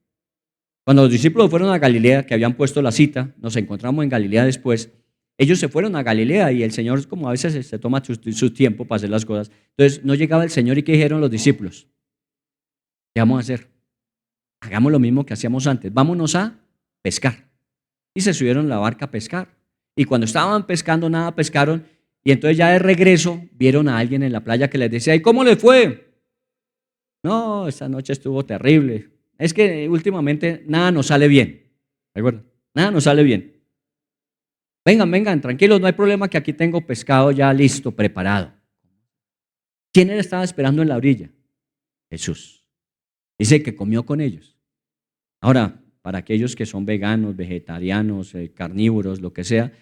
Cuando los discípulos fueron a Galilea, que habían puesto la cita, nos encontramos en Galilea después, ellos se fueron a Galilea y el Señor, como a veces se toma su tiempo para hacer las cosas, entonces no llegaba el Señor. ¿Y qué dijeron los discípulos? ¿Qué vamos a hacer? Hagamos lo mismo que hacíamos antes, vámonos a pescar. Y se subieron a la barca a pescar. Y cuando estaban pescando, nada pescaron. Y entonces ya de regreso vieron a alguien en la playa que les decía, ¿y cómo les fue? No, esta noche estuvo terrible. Es que últimamente nada nos sale bien. ¿De acuerdo? Nada nos sale bien. Vengan, tranquilos, no hay problema, que aquí tengo pescado ya listo, preparado. ¿Quién él estaba esperando en la orilla? Jesús. Dice que comió con ellos. Ahora, para aquellos que son veganos, vegetarianos, carnívoros, lo que sea,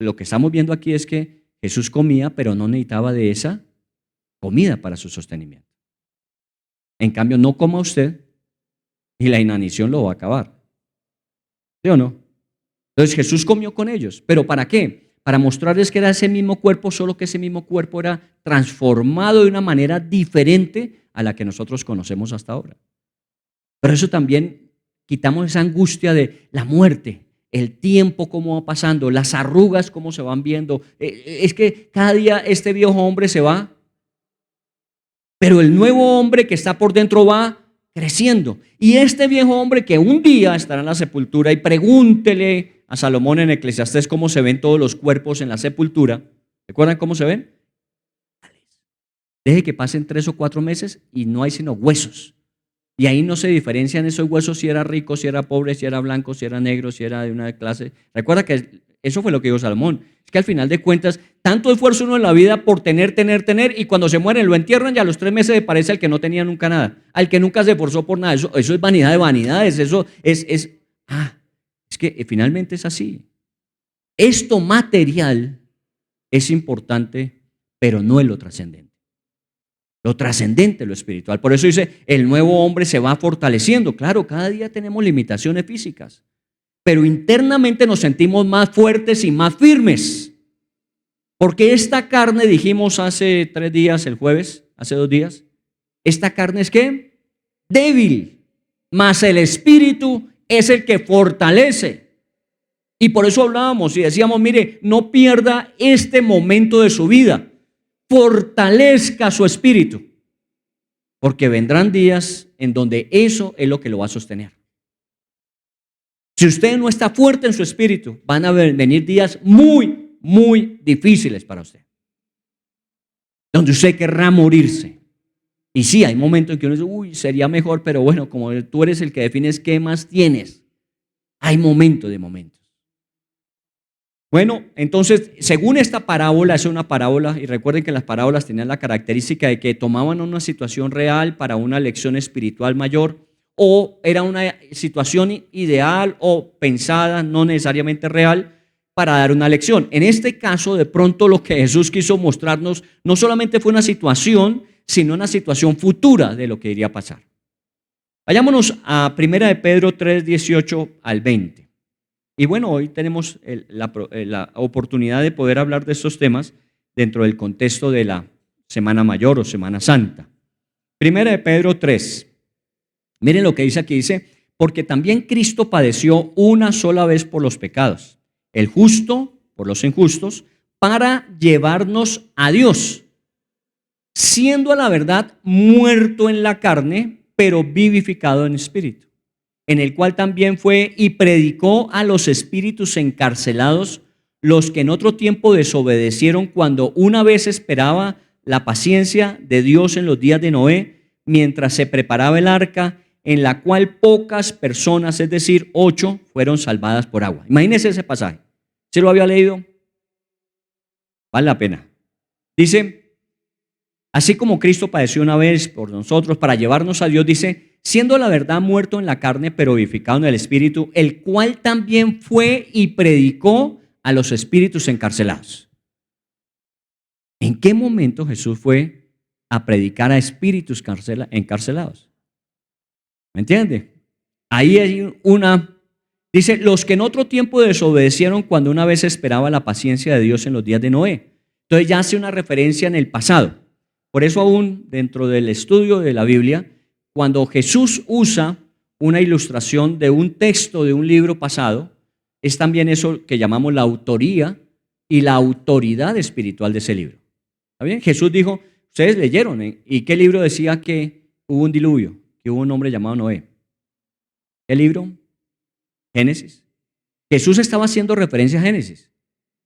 lo que estamos viendo aquí es que Jesús comía, pero no necesitaba de esa comida para su sostenimiento. En cambio, no coma usted y la inanición lo va a acabar. ¿Sí o no? Entonces Jesús comió con ellos. ¿Pero para qué? Para mostrarles que era ese mismo cuerpo, solo que ese mismo cuerpo era transformado de una manera diferente a la que nosotros conocemos hasta ahora. Pero eso también quitamos esa angustia de la muerte, el tiempo cómo va pasando, las arrugas cómo se van viendo. Es que cada día este viejo hombre se va, pero el nuevo hombre que está por dentro va creciendo. Y este viejo hombre que un día estará en la sepultura, y pregúntele a Salomón en Eclesiastés cómo se ven todos los cuerpos en la sepultura. ¿Recuerdan cómo se ven? Deje que pasen 3 o 4 meses y no hay sino huesos. Y ahí no se diferencian esos huesos si era rico, si era pobre, si era blanco, si era negro, si era de una clase. Recuerda que eso fue lo que dijo Salomón. Es que al final de cuentas, tanto esfuerzo uno en la vida por tener, y cuando se mueren lo entierran y a los 3 meses le parece al que no tenía nunca nada, al que nunca se esforzó por nada. Eso es vanidad de vanidades, eso es que finalmente es así. Esto material es importante, pero no es lo trascendente. Lo trascendente, lo espiritual. Por eso dice, el nuevo hombre se va fortaleciendo. Claro, cada día tenemos limitaciones físicas, pero internamente nos sentimos más fuertes y más firmes. Porque esta carne, dijimos hace 3 días, el jueves, hace 2 días, esta carne es ¿qué? Débil, mas el espíritu es el que fortalece. Y por eso hablábamos y decíamos, mire, no pierda este momento de su vida, fortalezca su espíritu, porque vendrán días en donde eso es lo que lo va a sostener. Si usted no está fuerte en su espíritu, van a venir días muy, muy difíciles para usted, donde usted querrá morirse. Y sí, hay momentos en que uno dice, uy, sería mejor, pero bueno, como tú eres el que defines qué más tienes, hay momentos de momentos. Bueno, entonces, según esta parábola, es una parábola, y recuerden que las parábolas tenían la característica de que tomaban una situación real para una lección espiritual mayor, o era una situación ideal o pensada, no necesariamente real, para dar una lección. En este caso, de pronto lo que Jesús quiso mostrarnos no solamente fue una situación, sino una situación futura de lo que iría a pasar. Vayámonos a 1 de Pedro 3, 18 al 20. Y bueno, hoy tenemos la oportunidad de poder hablar de estos temas dentro del contexto de la Semana Mayor o Semana Santa. 1 de Pedro 3. Miren lo que dice aquí, dice, porque también Cristo padeció una sola vez por los pecados, el justo por los injustos, para llevarnos a Dios, siendo a la verdad muerto en la carne, pero vivificado en espíritu, en el cual también fue y predicó a los espíritus encarcelados, los que en otro tiempo desobedecieron cuando una vez esperaba la paciencia de Dios en los días de Noé, mientras se preparaba el arca, en la cual pocas personas, es decir, 8, fueron salvadas por agua. Imagínense ese pasaje. ¿Sí lo había leído? Vale la pena. Dice, así como Cristo padeció una vez por nosotros para llevarnos a Dios, dice, siendo la verdad muerto en la carne, pero vivificado en el espíritu, el cual también fue y predicó a los espíritus encarcelados. ¿En qué momento Jesús fue a predicar a espíritus encarcelados? ¿Me entiende? Ahí hay dice, los que en otro tiempo desobedecieron cuando una vez esperaba la paciencia de Dios en los días de Noé. Entonces ya hace una referencia en el pasado. Por eso aún dentro del estudio de la Biblia, cuando Jesús usa una ilustración de un texto de un libro pasado, es también eso que llamamos la autoría y la autoridad espiritual de ese libro. ¿Está bien? Jesús dijo, ustedes leyeron, ¿y qué libro decía que hubo un diluvio? Que hubo un hombre llamado Noé. ¿Qué libro? Génesis. Jesús estaba haciendo referencia a Génesis.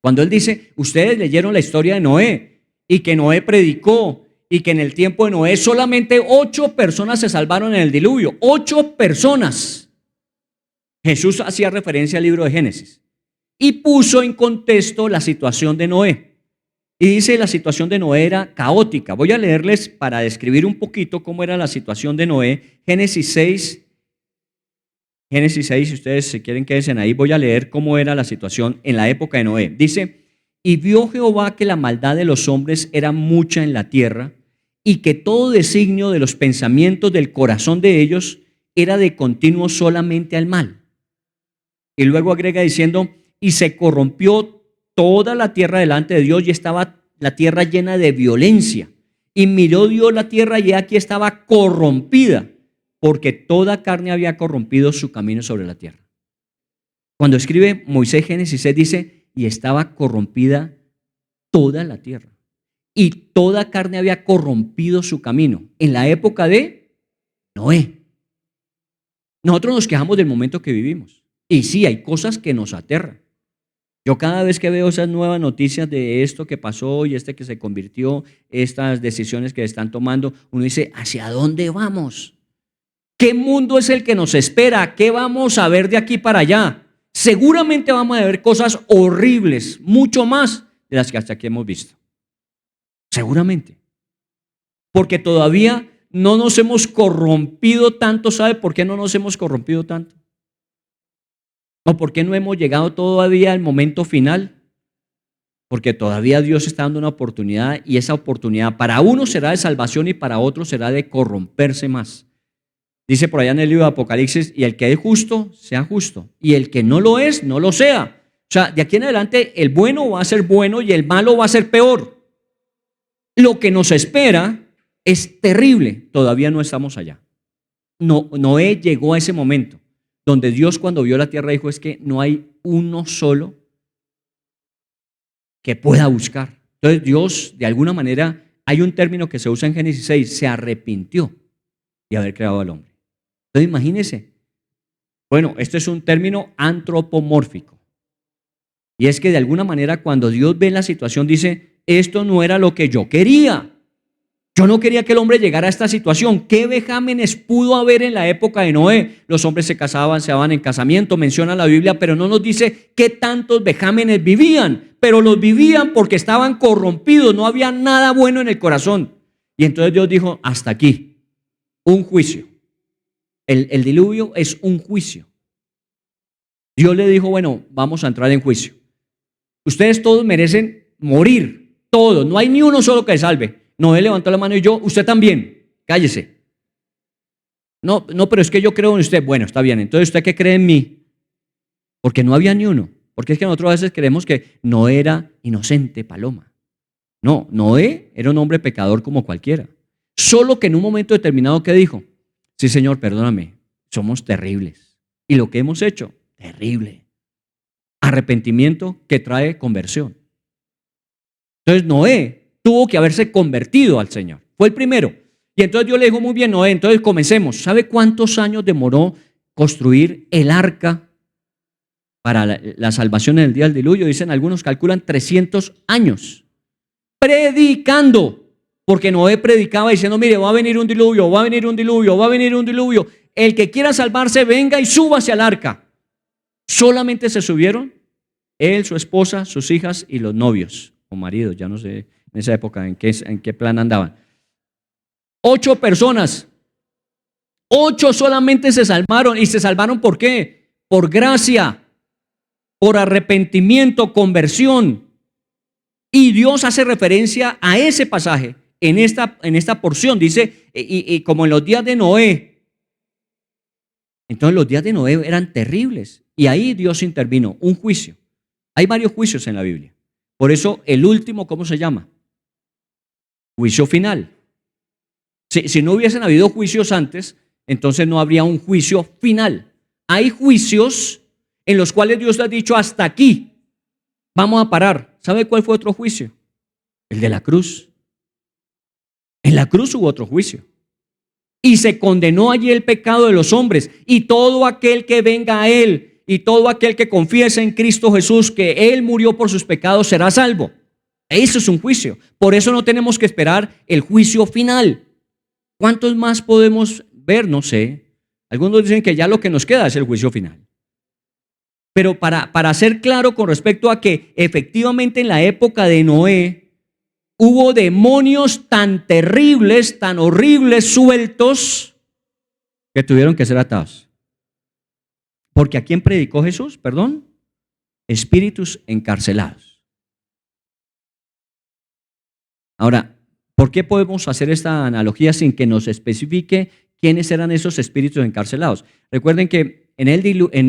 Cuando él dice, ustedes leyeron la historia de Noé y que Noé predicó y que en el tiempo de Noé solamente 8 personas se salvaron en el diluvio. 8 personas. Jesús hacía referencia al libro de Génesis y puso en contexto la situación de Noé. Y dice, la situación de Noé era caótica. Voy a leerles para describir un poquito cómo era la situación de Noé. Génesis 6, si ustedes se quieren quédense ahí, voy a leer cómo era la situación en la época de Noé. Dice, y vio Jehová que la maldad de los hombres era mucha en la tierra, y que todo designio de los pensamientos del corazón de ellos era de continuo solamente al mal. Y luego agrega diciendo, y se corrompió toda la tierra delante de Dios, y estaba la tierra llena de violencia. Y miró Dios la tierra, y aquí estaba corrompida, porque toda carne había corrompido su camino sobre la tierra. Cuando escribe Moisés Génesis 6 dice, y estaba corrompida toda la tierra. Y toda carne había corrompido su camino. En la época de Noé. Nosotros nos quejamos del momento que vivimos. Y sí, hay cosas que nos aterran. Yo cada vez que veo esas nuevas noticias de esto que pasó y este que se convirtió, estas decisiones que están tomando, uno dice, ¿hacia dónde vamos? ¿Qué mundo es el que nos espera? ¿Qué vamos a ver de aquí para allá? Seguramente vamos a ver cosas horribles, mucho más de las que hasta aquí hemos visto. Seguramente. Porque todavía no nos hemos corrompido tanto. ¿Sabe por qué no nos hemos corrompido tanto? ¿O por qué no hemos llegado todavía al momento final? Porque todavía Dios está dando una oportunidad y esa oportunidad para uno será de salvación y para otro será de corromperse más. Dice por allá en el libro de Apocalipsis, y el que es justo, sea justo, y el que no lo es, no lo sea. O sea, de aquí en adelante el bueno va a ser bueno y el malo va a ser peor. Lo que nos espera es terrible, todavía no estamos allá. Noé llegó a ese momento donde Dios cuando vio la tierra dijo es que no hay uno solo que pueda buscar. Entonces Dios, de alguna manera, hay un término que se usa en Génesis 6, se arrepintió de haber creado al hombre. Entonces imagínense, bueno, esto es un término antropomórfico. Y es que de alguna manera cuando Dios ve la situación dice, esto no era lo que yo quería. Yo no quería que el hombre llegara a esta situación. ¿Qué vejámenes pudo haber en la época de Noé? Los hombres se casaban, se daban en casamiento, menciona la Biblia, pero no nos dice qué tantos vejámenes vivían. Pero los vivían porque estaban corrompidos, no había nada bueno en el corazón. Y entonces Dios dijo, hasta aquí, un juicio. El diluvio es un juicio. Dios le dijo, bueno, vamos a entrar en juicio. Ustedes todos merecen morir, todos, no hay ni uno solo que salve. Noé levantó la mano y yo, usted también, cállese. No, pero es que yo creo en usted. Bueno, está bien, entonces ¿usted qué cree en mí? Porque no había ni uno. Porque es que nosotros a veces creemos que no era inocente paloma. No, Noé era un hombre pecador como cualquiera. Solo que en un momento determinado, ¿qué dijo? Sí, Señor, perdóname, somos terribles. Y lo que hemos hecho, terrible. Arrepentimiento que trae conversión. Entonces Noé tuvo que haberse convertido al Señor. Fue el primero. Y entonces Dios le dijo, muy bien, Noé, entonces comencemos. ¿Sabe cuántos años demoró construir el arca para la salvación en el día del diluvio? Dicen algunos, calculan 300 años. Predicando. Porque Noé predicaba diciendo, mire, va a venir un diluvio, va a venir un diluvio, va a venir un diluvio. El que quiera salvarse, venga y súbase al arca. Solamente se subieron él, su esposa, sus hijas y los novios o maridos, ya no sé en esa época en qué plan andaban. 8 personas, 8 solamente se salvaron. ¿Y se salvaron por qué? Por gracia, por arrepentimiento, conversión. Y Dios hace referencia a ese pasaje en esta porción. Dice, y como en los días de Noé. Entonces los días de Noé eran terribles. Y ahí Dios intervino, un juicio. Hay varios juicios en la Biblia. Por eso el último, ¿cómo se llama? Juicio final. Si no hubiesen habido juicios antes, entonces no habría un juicio final. Hay juicios en los cuales Dios le ha dicho hasta aquí. Vamos a parar. ¿Sabe cuál fue otro juicio? El de la cruz. En la cruz hubo otro juicio. Y se condenó allí el pecado de los hombres. Y todo aquel que venga a Él y todo aquel que confiese en Cristo Jesús que Él murió por sus pecados será salvo. Eso es un juicio. Por eso no tenemos que esperar el juicio final. ¿Cuántos más podemos ver? No sé. Algunos dicen que ya lo que nos queda es el juicio final. Pero para ser claro con respecto a que efectivamente en la época de Noé hubo demonios tan terribles, tan horribles, sueltos, que tuvieron que ser atados. Porque ¿a quién predicó Jesús? Perdón. Espíritus encarcelados. Ahora, ¿por qué podemos hacer esta analogía sin que nos especifique quiénes eran esos espíritus encarcelados? Recuerden que en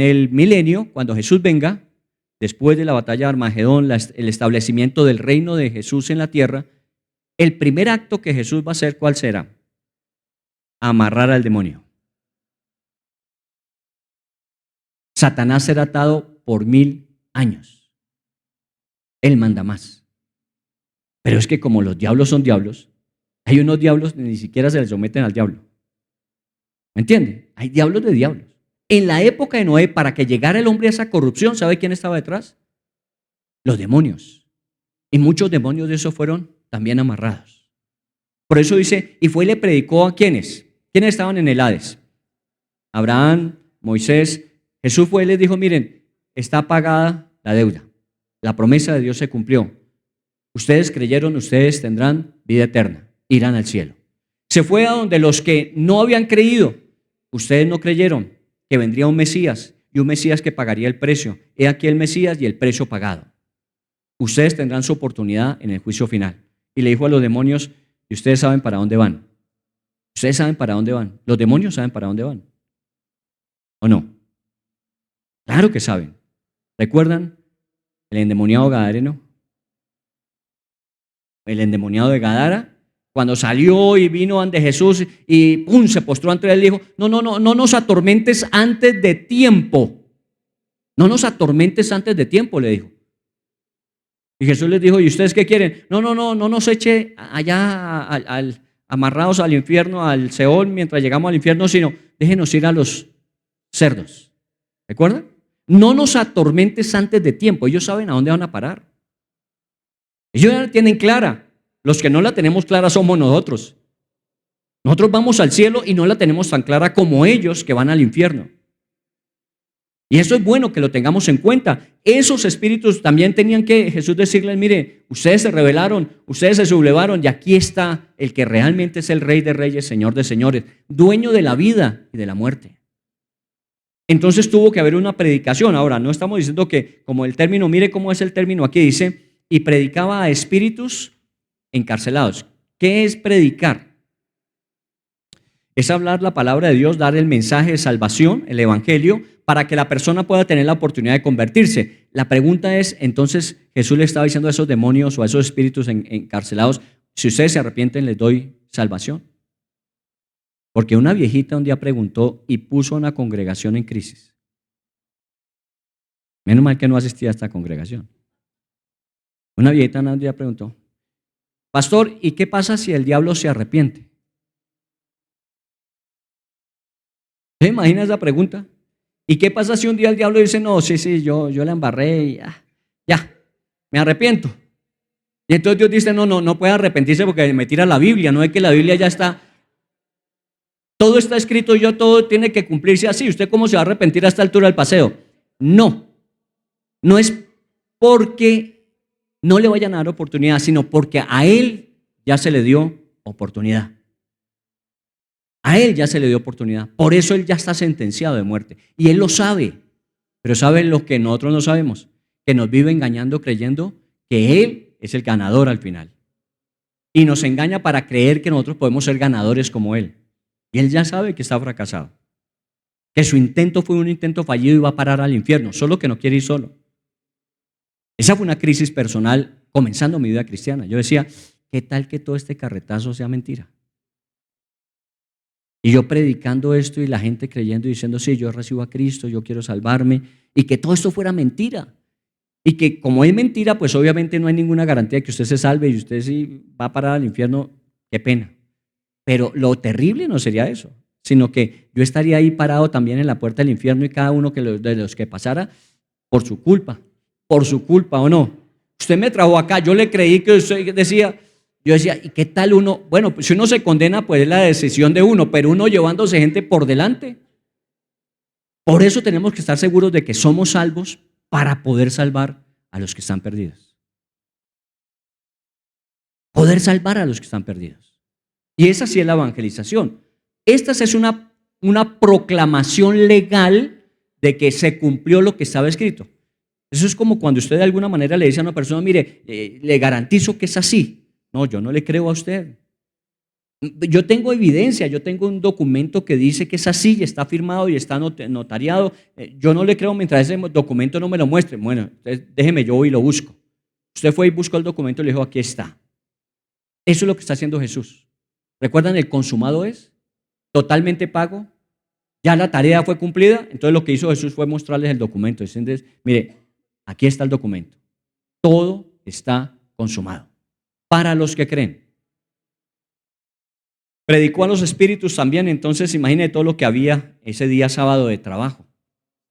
el milenio, cuando Jesús venga, después de la batalla de Armagedón, el establecimiento del reino de Jesús en la tierra, el primer acto que Jesús va a hacer, ¿cuál será? Amarrar al demonio. Satanás será atado por 1000 años. Él manda más. Pero es que como los diablos son diablos, hay unos diablos que ni siquiera se les someten al diablo. ¿Me entienden? Hay diablos de diablos. En la época de Noé, para que llegara el hombre a esa corrupción, ¿sabe quién estaba detrás? Los demonios. Y muchos demonios de esos fueron también amarrados. Por eso dice, y fue y le predicó a ¿quiénes? ¿Quiénes estaban en el Hades? Abraham, Moisés. Jesús fue y les dijo, miren, está pagada la deuda. La promesa de Dios se cumplió. Ustedes creyeron, ustedes tendrán vida eterna, irán al cielo. Se fue a donde los que no habían creído, ustedes no creyeron que vendría un Mesías y un Mesías que pagaría el precio. He aquí el Mesías y el precio pagado. Ustedes tendrán su oportunidad en el juicio final. Y le dijo a los demonios, y ustedes saben para dónde van. Ustedes saben para dónde van. Los demonios saben para dónde van. ¿O no? Claro que saben. ¿Recuerdan el endemoniado gadareno? El endemoniado de Gadara, cuando salió y vino ante Jesús y ¡pum!, se postró ante él y dijo, no nos atormentes antes de tiempo. No nos atormentes antes de tiempo, le dijo. Y Jesús les dijo, ¿y ustedes qué quieren? No nos eche allá amarrados al infierno, al Seol, mientras llegamos al infierno, sino déjenos ir a los cerdos. ¿Recuerdan? No nos atormentes antes de tiempo. Ellos saben a dónde van a parar. Ellos ya la tienen clara. Los que no la tenemos clara somos nosotros. Nosotros vamos al cielo y no la tenemos tan clara como ellos que van al infierno. Y eso es bueno que lo tengamos en cuenta. Esos espíritus también tenían que Jesús decirles, mire, ustedes se rebelaron, ustedes se sublevaron y aquí está el que realmente es el Rey de Reyes, Señor de Señores, dueño de la vida y de la muerte. Entonces tuvo que haber una predicación. Ahora, no estamos diciendo que como el término, mire cómo es el término aquí, dice, y predicaba a espíritus encarcelados. ¿Qué es predicar? Es hablar la palabra de Dios, dar el mensaje de salvación, el evangelio, para que la persona pueda tener la oportunidad de convertirse. La pregunta es, entonces, Jesús le estaba diciendo a esos demonios o a esos espíritus encarcelados, si ustedes se arrepienten, les doy salvación. Porque una viejita un día preguntó y puso a una congregación en crisis. Menos mal que no asistía a esta congregación. Una viejita un día preguntó, pastor, ¿y qué pasa si el diablo se arrepiente? ¿Se imagina esa pregunta? ¿Y qué pasa si un día el diablo dice, no, sí, yo la embarré y ya, me arrepiento? Y entonces Dios dice, no puede arrepentirse porque me tira la Biblia, no es que la Biblia ya está, todo está escrito, todo tiene que cumplirse así. ¿Usted cómo se va a arrepentir a esta altura del paseo? No es porque no le vayan a dar oportunidad, sino porque a él ya se le dio oportunidad. A él ya se le dio oportunidad. Por eso él ya está sentenciado de muerte. Y él lo sabe. Pero ¿saben lo que nosotros no sabemos? Que nos vive engañando creyendo que él es el ganador al final. Y nos engaña para creer que nosotros podemos ser ganadores como él. Y él ya sabe que está fracasado. Que su intento fue un intento fallido y va a parar al infierno. Solo que no quiere ir solo. Esa fue una crisis personal comenzando mi vida cristiana. Yo decía, ¿qué tal que todo este carretazo sea mentira? Y yo predicando esto y la gente creyendo y diciendo, sí, yo recibo a Cristo, yo quiero salvarme, y que todo esto fuera mentira. Y que como es mentira, pues obviamente no hay ninguna garantía de que usted se salve y usted sí va a parar al infierno, qué pena. Pero lo terrible no sería eso, sino que yo estaría ahí parado también en la puerta del infierno y cada uno de los que pasara por su culpa o no. Usted me trajo acá, yo le creí que usted decía... Yo decía, ¿y qué tal uno? Bueno, pues si uno se condena, pues es la decisión de uno, pero uno llevándose gente por delante. Por eso tenemos que estar seguros de que somos salvos para poder salvar a los que están perdidos. Poder salvar a los que están perdidos. Y esa sí es la evangelización. Esta es una proclamación legal de que se cumplió lo que estaba escrito. Eso es como cuando usted de alguna manera le dice a una persona, mire, le garantizo que es así. No, yo no le creo a usted. Yo tengo evidencia, yo tengo un documento que dice que es así y está firmado y está notariado. Yo no le creo mientras ese documento no me lo muestre. Bueno, déjeme, yo voy y lo busco. Usted fue y buscó el documento y le dijo, aquí está. Eso es lo que está haciendo Jesús. ¿Recuerdan el consumado es? Totalmente pago. Ya la tarea fue cumplida. Entonces lo que hizo Jesús fue mostrarles el documento. Diciéndoles, mire, aquí está el documento. Todo está consumado. Para los que creen. Predicó a los espíritus también, entonces imagine todo lo que había ese día sábado de trabajo.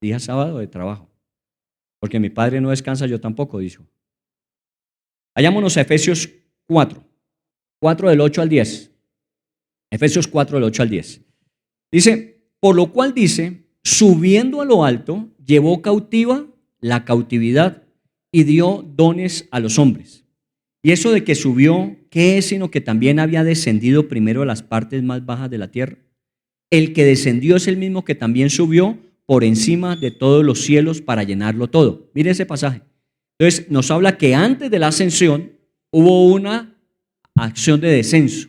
Día sábado de trabajo. Porque mi padre no descansa, yo tampoco, dijo. Vayámonos a Efesios 4, 4 del 8 al 10. Efesios 4 del 8 al 10. Dice, por lo cual dice, subiendo a lo alto, llevó cautiva la cautividad y dio dones a los hombres. Y eso de que subió, ¿qué es? Sino que también había descendido primero a las partes más bajas de la tierra. El que descendió es el mismo que también subió por encima de todos los cielos para llenarlo todo. Mire ese pasaje. Entonces nos habla que antes de la ascensión hubo una acción de descenso.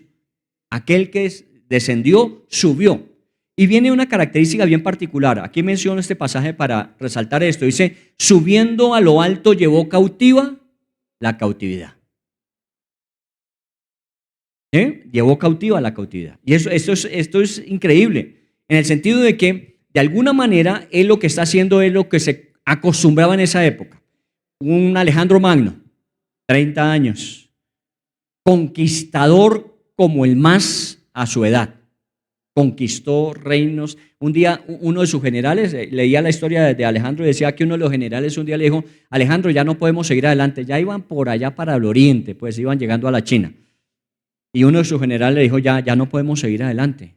Aquel que descendió, subió. Y viene una característica bien particular. Aquí menciono este pasaje para resaltar esto. Dice, subiendo a lo alto llevó cautiva la cautividad. Llevó cautiva la cautividad. Y esto es increíble, en el sentido de que, de alguna manera, él lo que está haciendo es lo que se acostumbraba en esa época. Un Alejandro Magno, 30 años, conquistador como el más a su edad. Conquistó reinos. Un día uno de sus generales, leía la historia de Alejandro y decía que uno de los generales un día le dijo, Alejandro, ya no podemos seguir adelante, ya iban por allá para el oriente, pues iban llegando a la China. Y uno de sus generales le dijo, ya no podemos seguir adelante.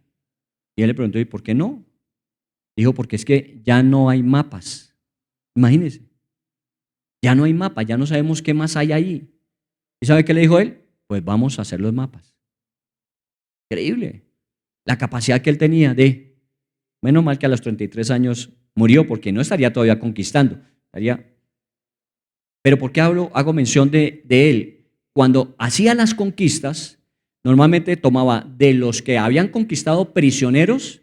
Y él le preguntó, ¿y por qué no? Dijo, porque es que ya no hay mapas. Imagínense, ya no hay mapas, ya no sabemos qué más hay ahí. ¿Y sabe qué le dijo él? Pues vamos a hacer los mapas. Increíble. La capacidad que él tenía de, menos mal que a los 33 años murió, porque no estaría todavía conquistando. Pero ¿por qué hago mención de él? Cuando hacía las conquistas, normalmente tomaba de los que habían conquistado prisioneros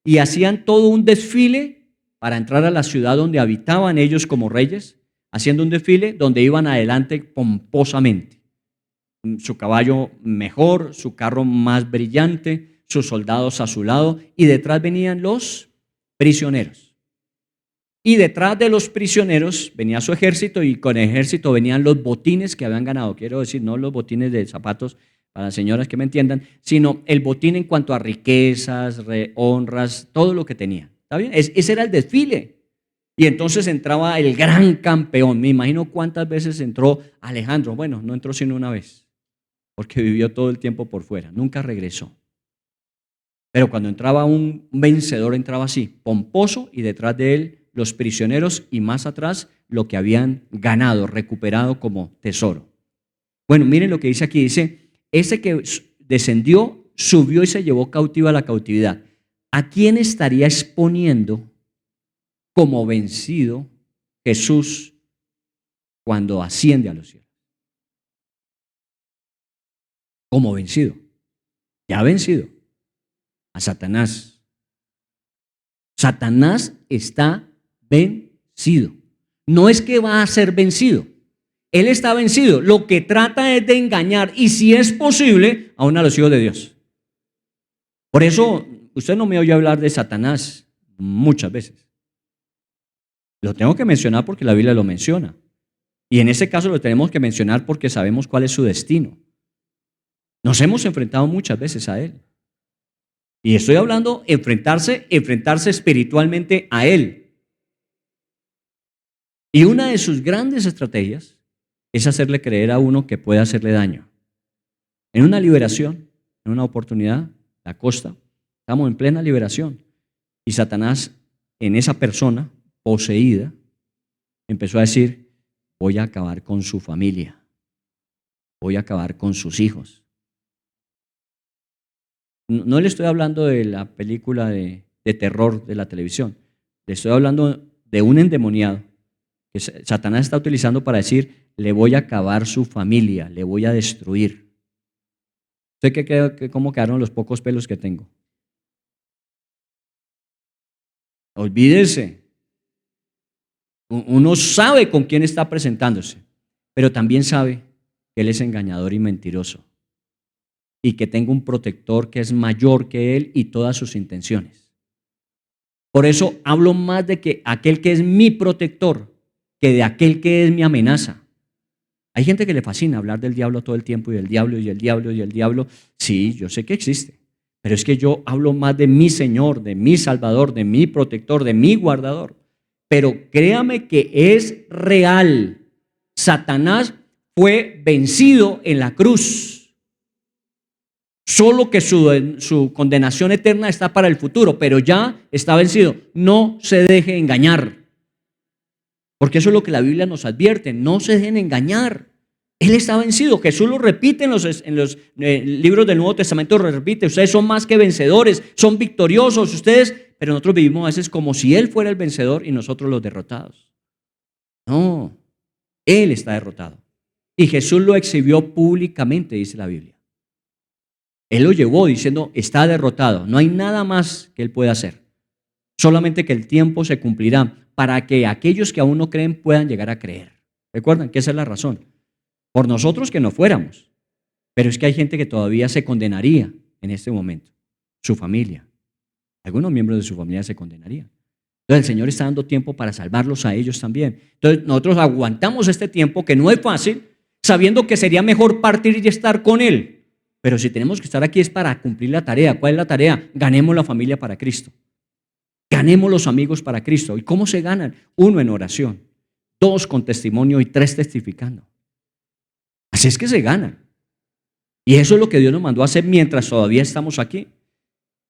y hacían todo un desfile para entrar a la ciudad donde habitaban ellos como reyes, haciendo un desfile donde iban adelante pomposamente. Su caballo mejor, su carro más brillante, sus soldados a su lado, y detrás venían los prisioneros. Y detrás de los prisioneros venía su ejército, y con el ejército venían los botines que habían ganado. Quiero decir, no los botines de zapatos para las señoras que me entiendan, sino el botín en cuanto a riquezas, honras, todo lo que tenía. ¿Está bien? Ese era el desfile. Y entonces entraba el gran campeón. Me imagino cuántas veces entró Alejandro. Bueno, no entró sino una vez, porque vivió todo el tiempo por fuera. Nunca regresó. Pero cuando entraba un vencedor, entraba así, pomposo, y detrás de él los prisioneros, y más atrás lo que habían ganado, recuperado como tesoro. Bueno, miren lo que dice aquí. Dice, ese que descendió, subió y se llevó cautiva la cautividad. ¿A quién estaría exponiendo como vencido Jesús cuando asciende a los cielos? Como vencido. Ya ha vencido a Satanás. Satanás está vencido. No es que va a ser vencido. Él está vencido. Lo que trata es de engañar, y si es posible, aún a los hijos de Dios. Por eso, usted no me oye hablar de Satanás muchas veces. Lo tengo que mencionar porque la Biblia lo menciona. Y en ese caso lo tenemos que mencionar porque sabemos cuál es su destino. Nos hemos enfrentado muchas veces a él. Y estoy hablando enfrentarse espiritualmente a él. Y una de sus grandes estrategias es hacerle creer a uno que puede hacerle daño. En una liberación, en una oportunidad, la costa, estamos en plena liberación. Y Satanás, en esa persona poseída, empezó a decir, voy a acabar con su familia, voy a acabar con sus hijos. No le estoy hablando de la película de terror de la televisión, le estoy hablando de un endemoniado que Satanás está utilizando para decir, le voy a acabar su familia, le voy a destruir. ¿Usted cómo quedaron los pocos pelos que tengo? Olvídese. Uno sabe con quién está presentándose, pero también sabe que él es engañador y mentiroso, y que tengo un protector que es mayor que él y todas sus intenciones. Por eso hablo más de que aquel que es mi protector que de aquel que es mi amenaza. Hay gente que le fascina hablar del diablo todo el tiempo, y del diablo, y el diablo, y el diablo. Sí, yo sé que existe, pero es que yo hablo más de mi Señor, de mi Salvador, de mi protector, de mi guardador. Pero créame que es real. Satanás fue vencido en la cruz. Solo que su condenación eterna está para el futuro, pero ya está vencido. No se deje engañar. Porque eso es lo que la Biblia nos advierte. No se dejen engañar. Él está vencido. Jesús lo repite en los libros del Nuevo Testamento. Lo repite. Ustedes son más que vencedores. Son victoriosos. Ustedes, pero nosotros vivimos a veces como si Él fuera el vencedor y nosotros los derrotados. No. Él está derrotado. Y Jesús lo exhibió públicamente, dice la Biblia. Él lo llevó diciendo, está derrotado. No hay nada más que Él pueda hacer. Solamente que el tiempo se cumplirá para que aquellos que aún no creen puedan llegar a creer. Recuerdan que esa es la razón. Por nosotros que no fuéramos. Pero es que hay gente que todavía se condenaría en este momento. Su familia. Algunos miembros de su familia se condenarían. Entonces el Señor está dando tiempo para salvarlos a ellos también. Entonces nosotros aguantamos este tiempo que no es fácil, sabiendo que sería mejor partir y estar con Él. Pero si tenemos que estar aquí es para cumplir la tarea. ¿Cuál es la tarea? Ganemos la familia para Cristo. Ganemos los amigos para Cristo. ¿Y cómo se ganan? 1, en oración. 2, con testimonio. Y 3, testificando. Así es que se ganan. Y eso es lo que Dios nos mandó a hacer mientras todavía estamos aquí.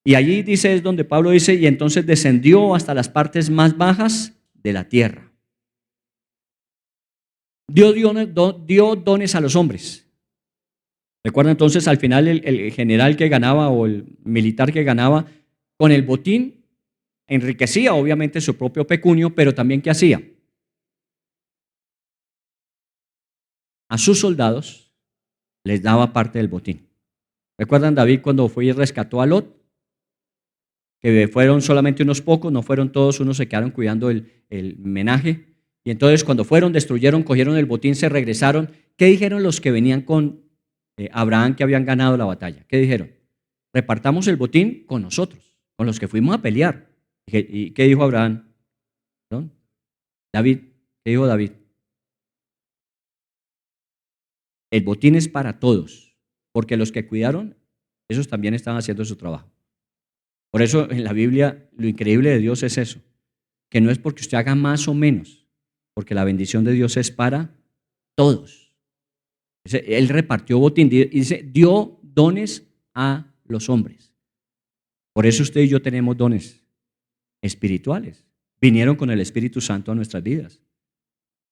Y allí dice, es donde Pablo dice, y entonces descendió hasta las partes más bajas de la tierra. Dios dio dones a los hombres. Recuerda entonces al final el general que ganaba o el militar que ganaba con el botín enriquecía obviamente su propio pecunio, pero también ¿qué hacía? A sus soldados les daba parte del botín. ¿Recuerdan David cuando fue y rescató a Lot? Que fueron solamente unos pocos, no fueron todos, unos se quedaron cuidando el menaje. Y entonces cuando fueron, destruyeron, cogieron el botín, se regresaron. ¿Qué dijeron los que venían con Abraham que habían ganado la batalla? ¿Qué dijeron? Repartamos el botín con nosotros, con los que fuimos a pelear. ¿Y qué dijo Abraham? ¿Perdón? David, ¿qué dijo David? El botín es para todos, porque los que cuidaron, esos también estaban haciendo su trabajo. Por eso en la Biblia lo increíble de Dios es eso, que no es porque usted haga más o menos, porque la bendición de Dios es para todos. Él repartió botín, dice, dio dones a los hombres. Por eso usted y yo tenemos dones espirituales. Vinieron con el Espíritu Santo a nuestras vidas.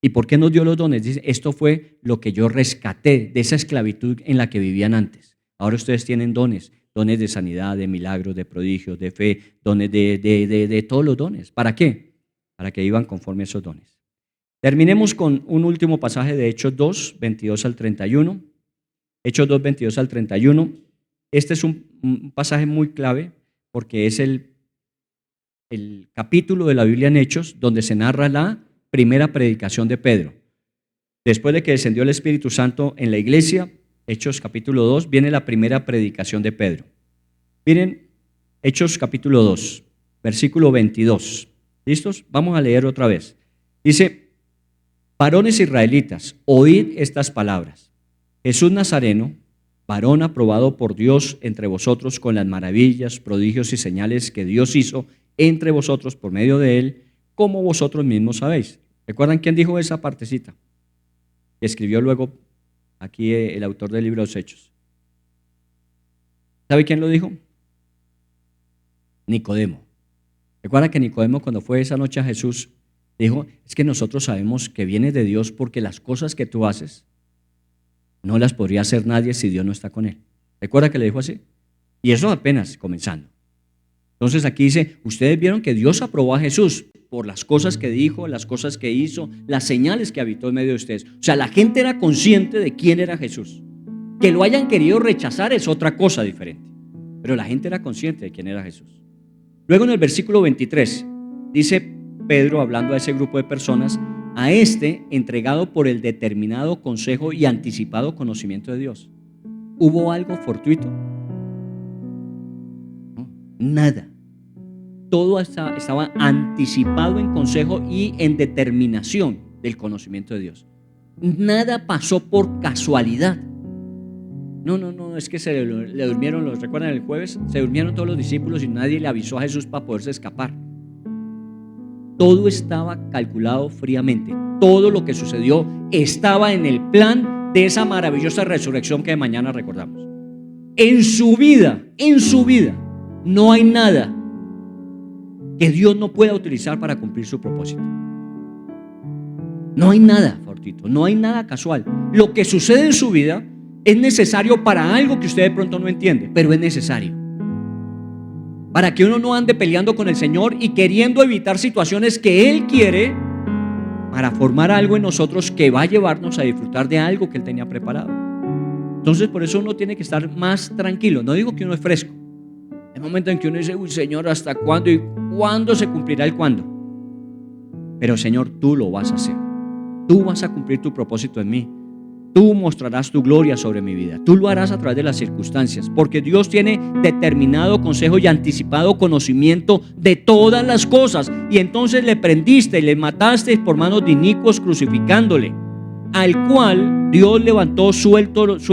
¿Y por qué nos dio los dones? Dice, esto fue lo que yo rescaté de esa esclavitud en la que vivían antes. Ahora ustedes tienen dones de sanidad, de milagros, de prodigios, de fe, dones de todos los dones. ¿Para qué? Para que vivan conforme a esos dones. Terminemos con un último pasaje de Hechos 2, 22 al 31. Hechos 2, 22 al 31. Este es un pasaje muy clave porque es el capítulo de la Biblia en Hechos donde se narra la primera predicación de Pedro. Después de que descendió el Espíritu Santo en la iglesia, Hechos capítulo 2, viene la primera predicación de Pedro. Miren, Hechos capítulo 2, versículo 22. ¿Listos? Vamos a leer otra vez. Dice, varones israelitas, oíd estas palabras. Jesús Nazareno, varón aprobado por Dios entre vosotros con las maravillas, prodigios y señales que Dios hizo entre vosotros por medio de él, como vosotros mismos sabéis. ¿Recuerdan quién dijo esa partecita? Que escribió luego aquí el autor del libro de los Hechos. ¿Sabe quién lo dijo? Nicodemo. ¿Recuerda que Nicodemo cuando fue esa noche a Jesús dijo, es que nosotros sabemos que vienes de Dios porque las cosas que tú haces no las podría hacer nadie si Dios no está con él? ¿Recuerda que le dijo así? Y eso apenas comenzando. Entonces aquí dice, ustedes vieron que Dios aprobó a Jesús por las cosas que dijo, las cosas que hizo, las señales que habitó en medio de ustedes. O sea, la gente era consciente de quién era Jesús. Que lo hayan querido rechazar es otra cosa diferente. Pero la gente era consciente de quién era Jesús. Luego en el versículo 23 dice Pedro, hablando a ese grupo de personas, a este entregado por el determinado consejo y anticipado conocimiento de Dios. ¿Hubo algo fortuito? No, nada. Todo estaba anticipado en consejo y en determinación del conocimiento de Dios. Nada pasó por casualidad. No, es que le durmieron, ¿recuerdan el jueves? Se durmieron todos los discípulos y nadie le avisó a Jesús para poderse escapar. Todo estaba calculado fríamente. Todo lo que sucedió estaba en el plan de esa maravillosa resurrección que de mañana recordamos. En su vida, no hay nada que Dios no pueda utilizar para cumplir su propósito. No hay nada fortuito, no hay nada casual. Lo que sucede en su vida es necesario para algo que usted de pronto no entiende, pero es necesario. Para que uno no ande peleando con el Señor y queriendo evitar situaciones que Él quiere para formar algo en nosotros que va a llevarnos a disfrutar de algo que Él tenía preparado. Entonces por eso uno tiene que estar más tranquilo. No digo que uno es fresco. Hay momentos en que uno dice, uy Señor, ¿hasta cuándo? ¿Y cuándo se cumplirá el cuándo? Pero Señor, tú lo vas a hacer. Tú vas a cumplir tu propósito en mí. Tú mostrarás tu gloria sobre mi vida. Tú lo harás a través de las circunstancias, porque Dios tiene determinado consejo y anticipado conocimiento de todas las cosas. Y entonces le prendiste y le mataste por manos de inicuos, crucificándole, al cual Dios levantó sueltos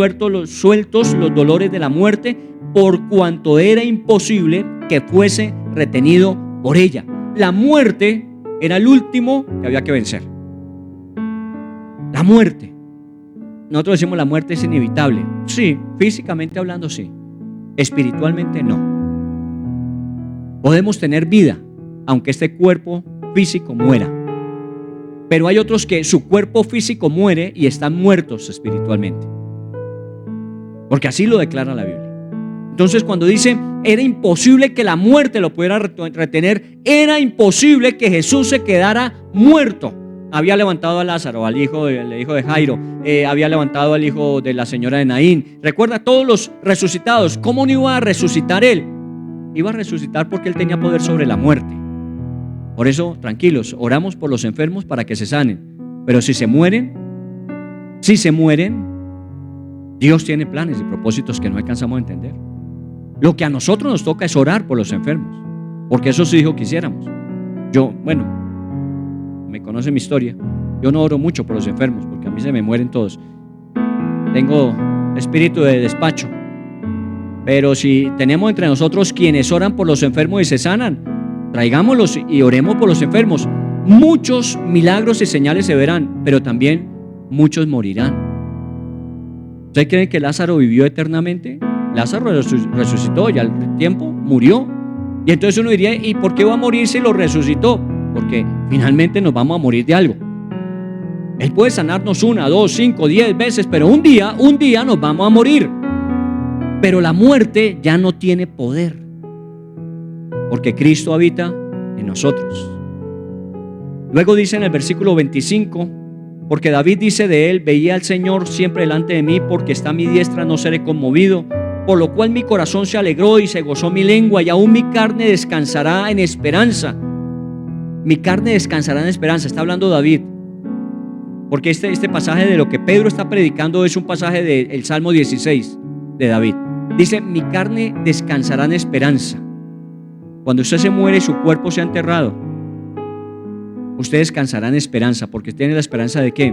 los dolores de la muerte, por cuanto era imposible que fuese retenido por ella. La muerte era el último que había que vencer. La muerte. Nosotros decimos la muerte es inevitable. Sí, físicamente hablando sí. Espiritualmente no. Podemos tener vida, aunque este cuerpo físico muera. Pero hay otros que su cuerpo físico muere y están muertos espiritualmente. Porque así lo declara la Biblia. Entonces cuando dice, era imposible que la muerte lo pudiera retener, era imposible que Jesús se quedara muerto. Había levantado a Lázaro, el hijo de Jairo, había levantado al hijo de la señora de Naín. Recuerda todos los resucitados. ¿Cómo no iba a resucitar él? Iba a resucitar porque él tenía poder sobre la muerte. Por eso, tranquilos, oramos por los enfermos para que se sanen. Pero si se mueren, Dios tiene planes y propósitos que no alcanzamos a entender. Lo que a nosotros nos toca es orar por los enfermos, porque eso sí dijo que hiciéramos. Me conoce mi historia. Yo no oro mucho por los enfermos porque a mí se me mueren todos. Tengo espíritu de despacho. Pero si tenemos entre nosotros quienes oran por los enfermos y se sanan, traigámoslos y oremos por los enfermos. Muchos milagros y señales se verán, pero también muchos morirán. ¿Ustedes creen que Lázaro vivió eternamente? Lázaro resucitó y al tiempo murió. Y entonces uno diría, ¿y por qué va a morir si lo resucitó? Porque finalmente nos vamos a morir de algo. Él puede sanarnos 1, 2, 5, 10 veces, pero un día nos vamos a morir. Pero la muerte ya no tiene poder, porque Cristo habita en nosotros. Luego dice en el versículo 25, porque David dice de él, veía al Señor siempre delante de mí, porque está a mi diestra, no seré conmovido. Por lo cual mi corazón se alegró y se gozó mi lengua, y aún mi carne descansará en esperanza. Mi carne descansará en esperanza. Está hablando David, porque este pasaje de lo que Pedro está predicando es un pasaje del Salmo 16 de David. Dice, mi carne descansará en esperanza. Cuando usted se muere y su cuerpo se ha enterrado, usted descansará en esperanza, porque tiene la esperanza ¿de qué?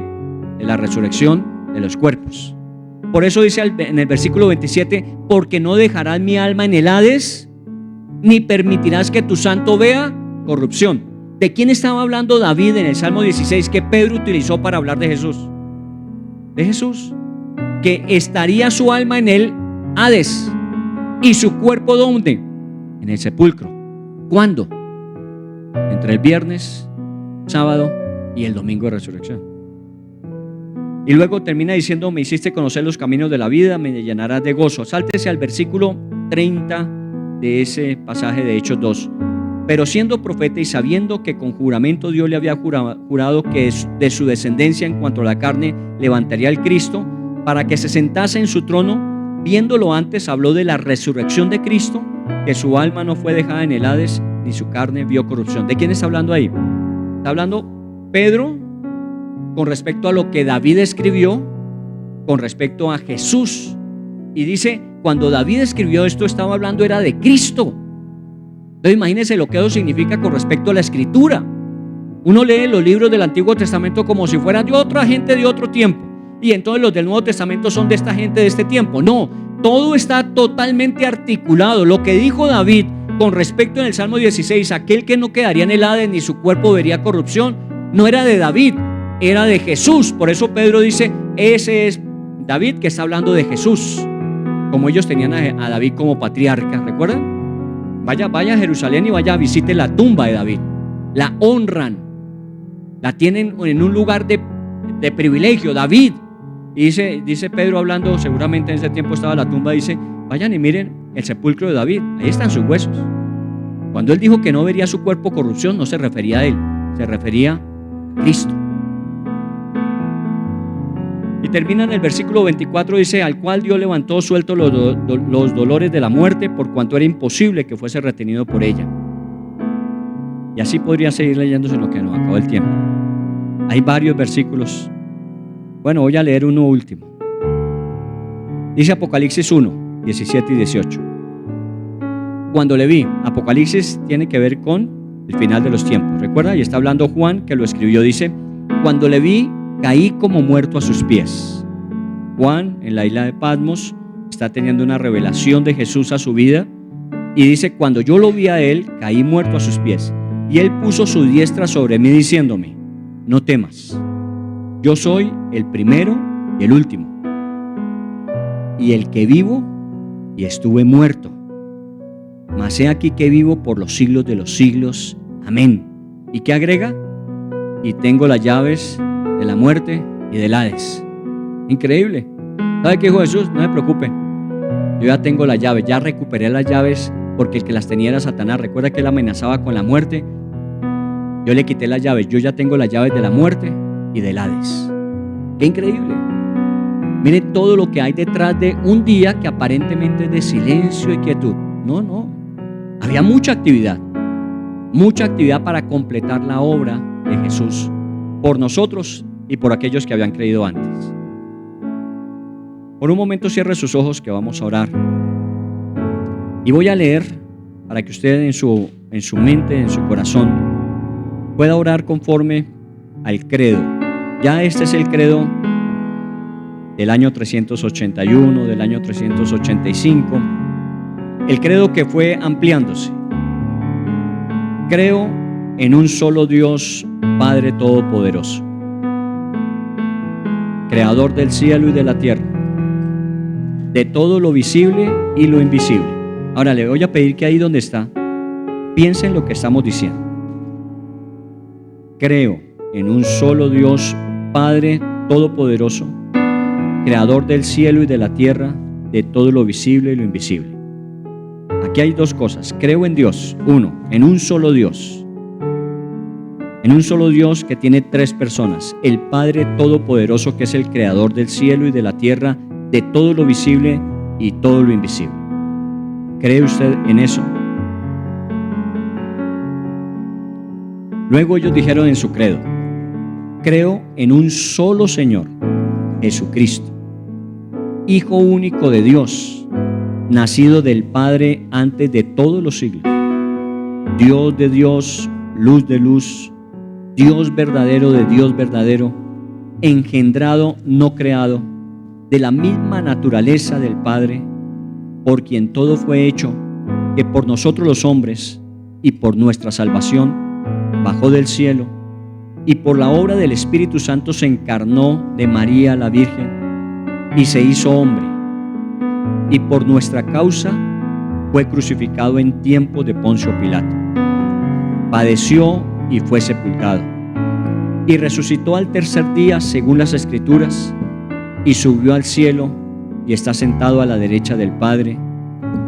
De la resurrección de los cuerpos. Por eso dice en el versículo 27, porque no dejarás mi alma en el Hades, ni permitirás que tu santo vea corrupción. ¿De quién estaba hablando David en el Salmo 16 que Pedro utilizó para hablar de Jesús? De Jesús, que estaría su alma en el Hades y su cuerpo ¿dónde? En el sepulcro. ¿Cuándo? Entre el viernes, sábado y el domingo de resurrección. Y luego termina diciendo, me hiciste conocer los caminos de la vida, me llenarás de gozo. Sáltese al versículo 30 de ese pasaje de Hechos 2. Pero siendo profeta y sabiendo que con juramento Dios le había jurado que de su descendencia en cuanto a la carne levantaría al Cristo para que se sentase en su trono, viéndolo antes habló de la resurrección de Cristo, que su alma no fue dejada en el Hades ni su carne vio corrupción. ¿De quién está hablando ahí? Está hablando Pedro con respecto a lo que David escribió con respecto a Jesús. Y dice, cuando David escribió esto estaba hablando era de Cristo. Entonces imagínense lo que eso significa con respecto a la escritura. Uno lee los libros del Antiguo Testamento como si fueran de otra gente de otro tiempo, y entonces los del Nuevo Testamento son de esta gente de este tiempo. No, todo está totalmente articulado. Lo que dijo David con respecto en el Salmo 16, aquel que no quedaría en el Hades ni su cuerpo vería corrupción, no era de David, era de Jesús. Por eso Pedro dice, ese es David, que está hablando de Jesús, como ellos tenían a David como patriarca, ¿recuerdan? Vaya a Jerusalén y vaya a visite la tumba de David. La honran, la tienen en un lugar de privilegio. David, y dice Pedro hablando, seguramente en ese tiempo estaba la tumba, dice, vayan y miren el sepulcro de David, ahí están sus huesos. Cuando él dijo que no vería su cuerpo corrupción, no se refería a él, se refería a Cristo. Y termina en el versículo 24, dice, al cual Dios levantó sueltos los dolores de la muerte, por cuanto era imposible que fuese retenido por ella. Y así podría seguir leyéndose lo que nos acabó el tiempo. Hay varios versículos. Bueno, voy a leer uno último. Dice Apocalipsis 1, 17 y 18. Cuando le vi, Apocalipsis tiene que ver con el final de los tiempos. ¿Recuerda? Y está hablando Juan, que lo escribió, dice, cuando le vi, caí como muerto a sus pies. Juan, en la isla de Patmos, está teniendo una revelación de Jesús a su vida y dice, cuando yo lo vi a él, caí muerto a sus pies. Y él puso su diestra sobre mí diciéndome, no temas, yo soy el primero y el último, y el que vivo y estuve muerto, mas he aquí que vivo por los siglos de los siglos. Amén. ¿Y qué agrega? Y tengo las llaves de la muerte y del Hades. Increíble. ¿Sabe qué dijo Jesús? No se preocupen, yo ya tengo las llaves, ya recuperé las llaves, porque el que las tenía era Satanás. Recuerda que él amenazaba con la muerte. Yo le quité las llaves, yo ya tengo las llaves de la muerte y del Hades. ¡Qué increíble! Mire todo lo que hay detrás de un día que aparentemente es de silencio y quietud. No, había mucha actividad para completar la obra de Jesús por nosotros y por aquellos que habían creído antes. Por un momento cierre sus ojos, que vamos a orar. Y voy a leer para que usted en su mente, en su corazón, pueda orar conforme al credo. Ya este es el credo del año 381, del año 385, el credo que fue ampliándose. Creo en un solo Dios, Padre Todopoderoso, Creador del cielo y de la tierra, de todo lo visible y lo invisible. Ahora le voy a pedir que ahí donde está, piense en lo que estamos diciendo. Creo en un solo Dios, Padre Todopoderoso, Creador del cielo y de la tierra, de todo lo visible y lo invisible. Aquí hay dos cosas. Creo en Dios. Uno, en un solo Dios. En un solo Dios que tiene tres personas. El Padre Todopoderoso, que es el Creador del cielo y de la tierra, de todo lo visible y todo lo invisible. ¿Cree usted en eso? Luego ellos dijeron en su credo, creo en un solo Señor, Jesucristo, Hijo único de Dios, nacido del Padre antes de todos los siglos, Dios de Dios, luz de luz, Dios verdadero de Dios verdadero, engendrado, no creado, de la misma naturaleza del Padre, por quien todo fue hecho, que por nosotros los hombres y por nuestra salvación bajó del cielo, y por la obra del Espíritu Santo se encarnó de María la Virgen y se hizo hombre, y por nuestra causa fue crucificado en tiempos de Poncio Pilato, padeció y fue sepultado, y resucitó al tercer día según las Escrituras, y subió al cielo y está sentado a la derecha del Padre,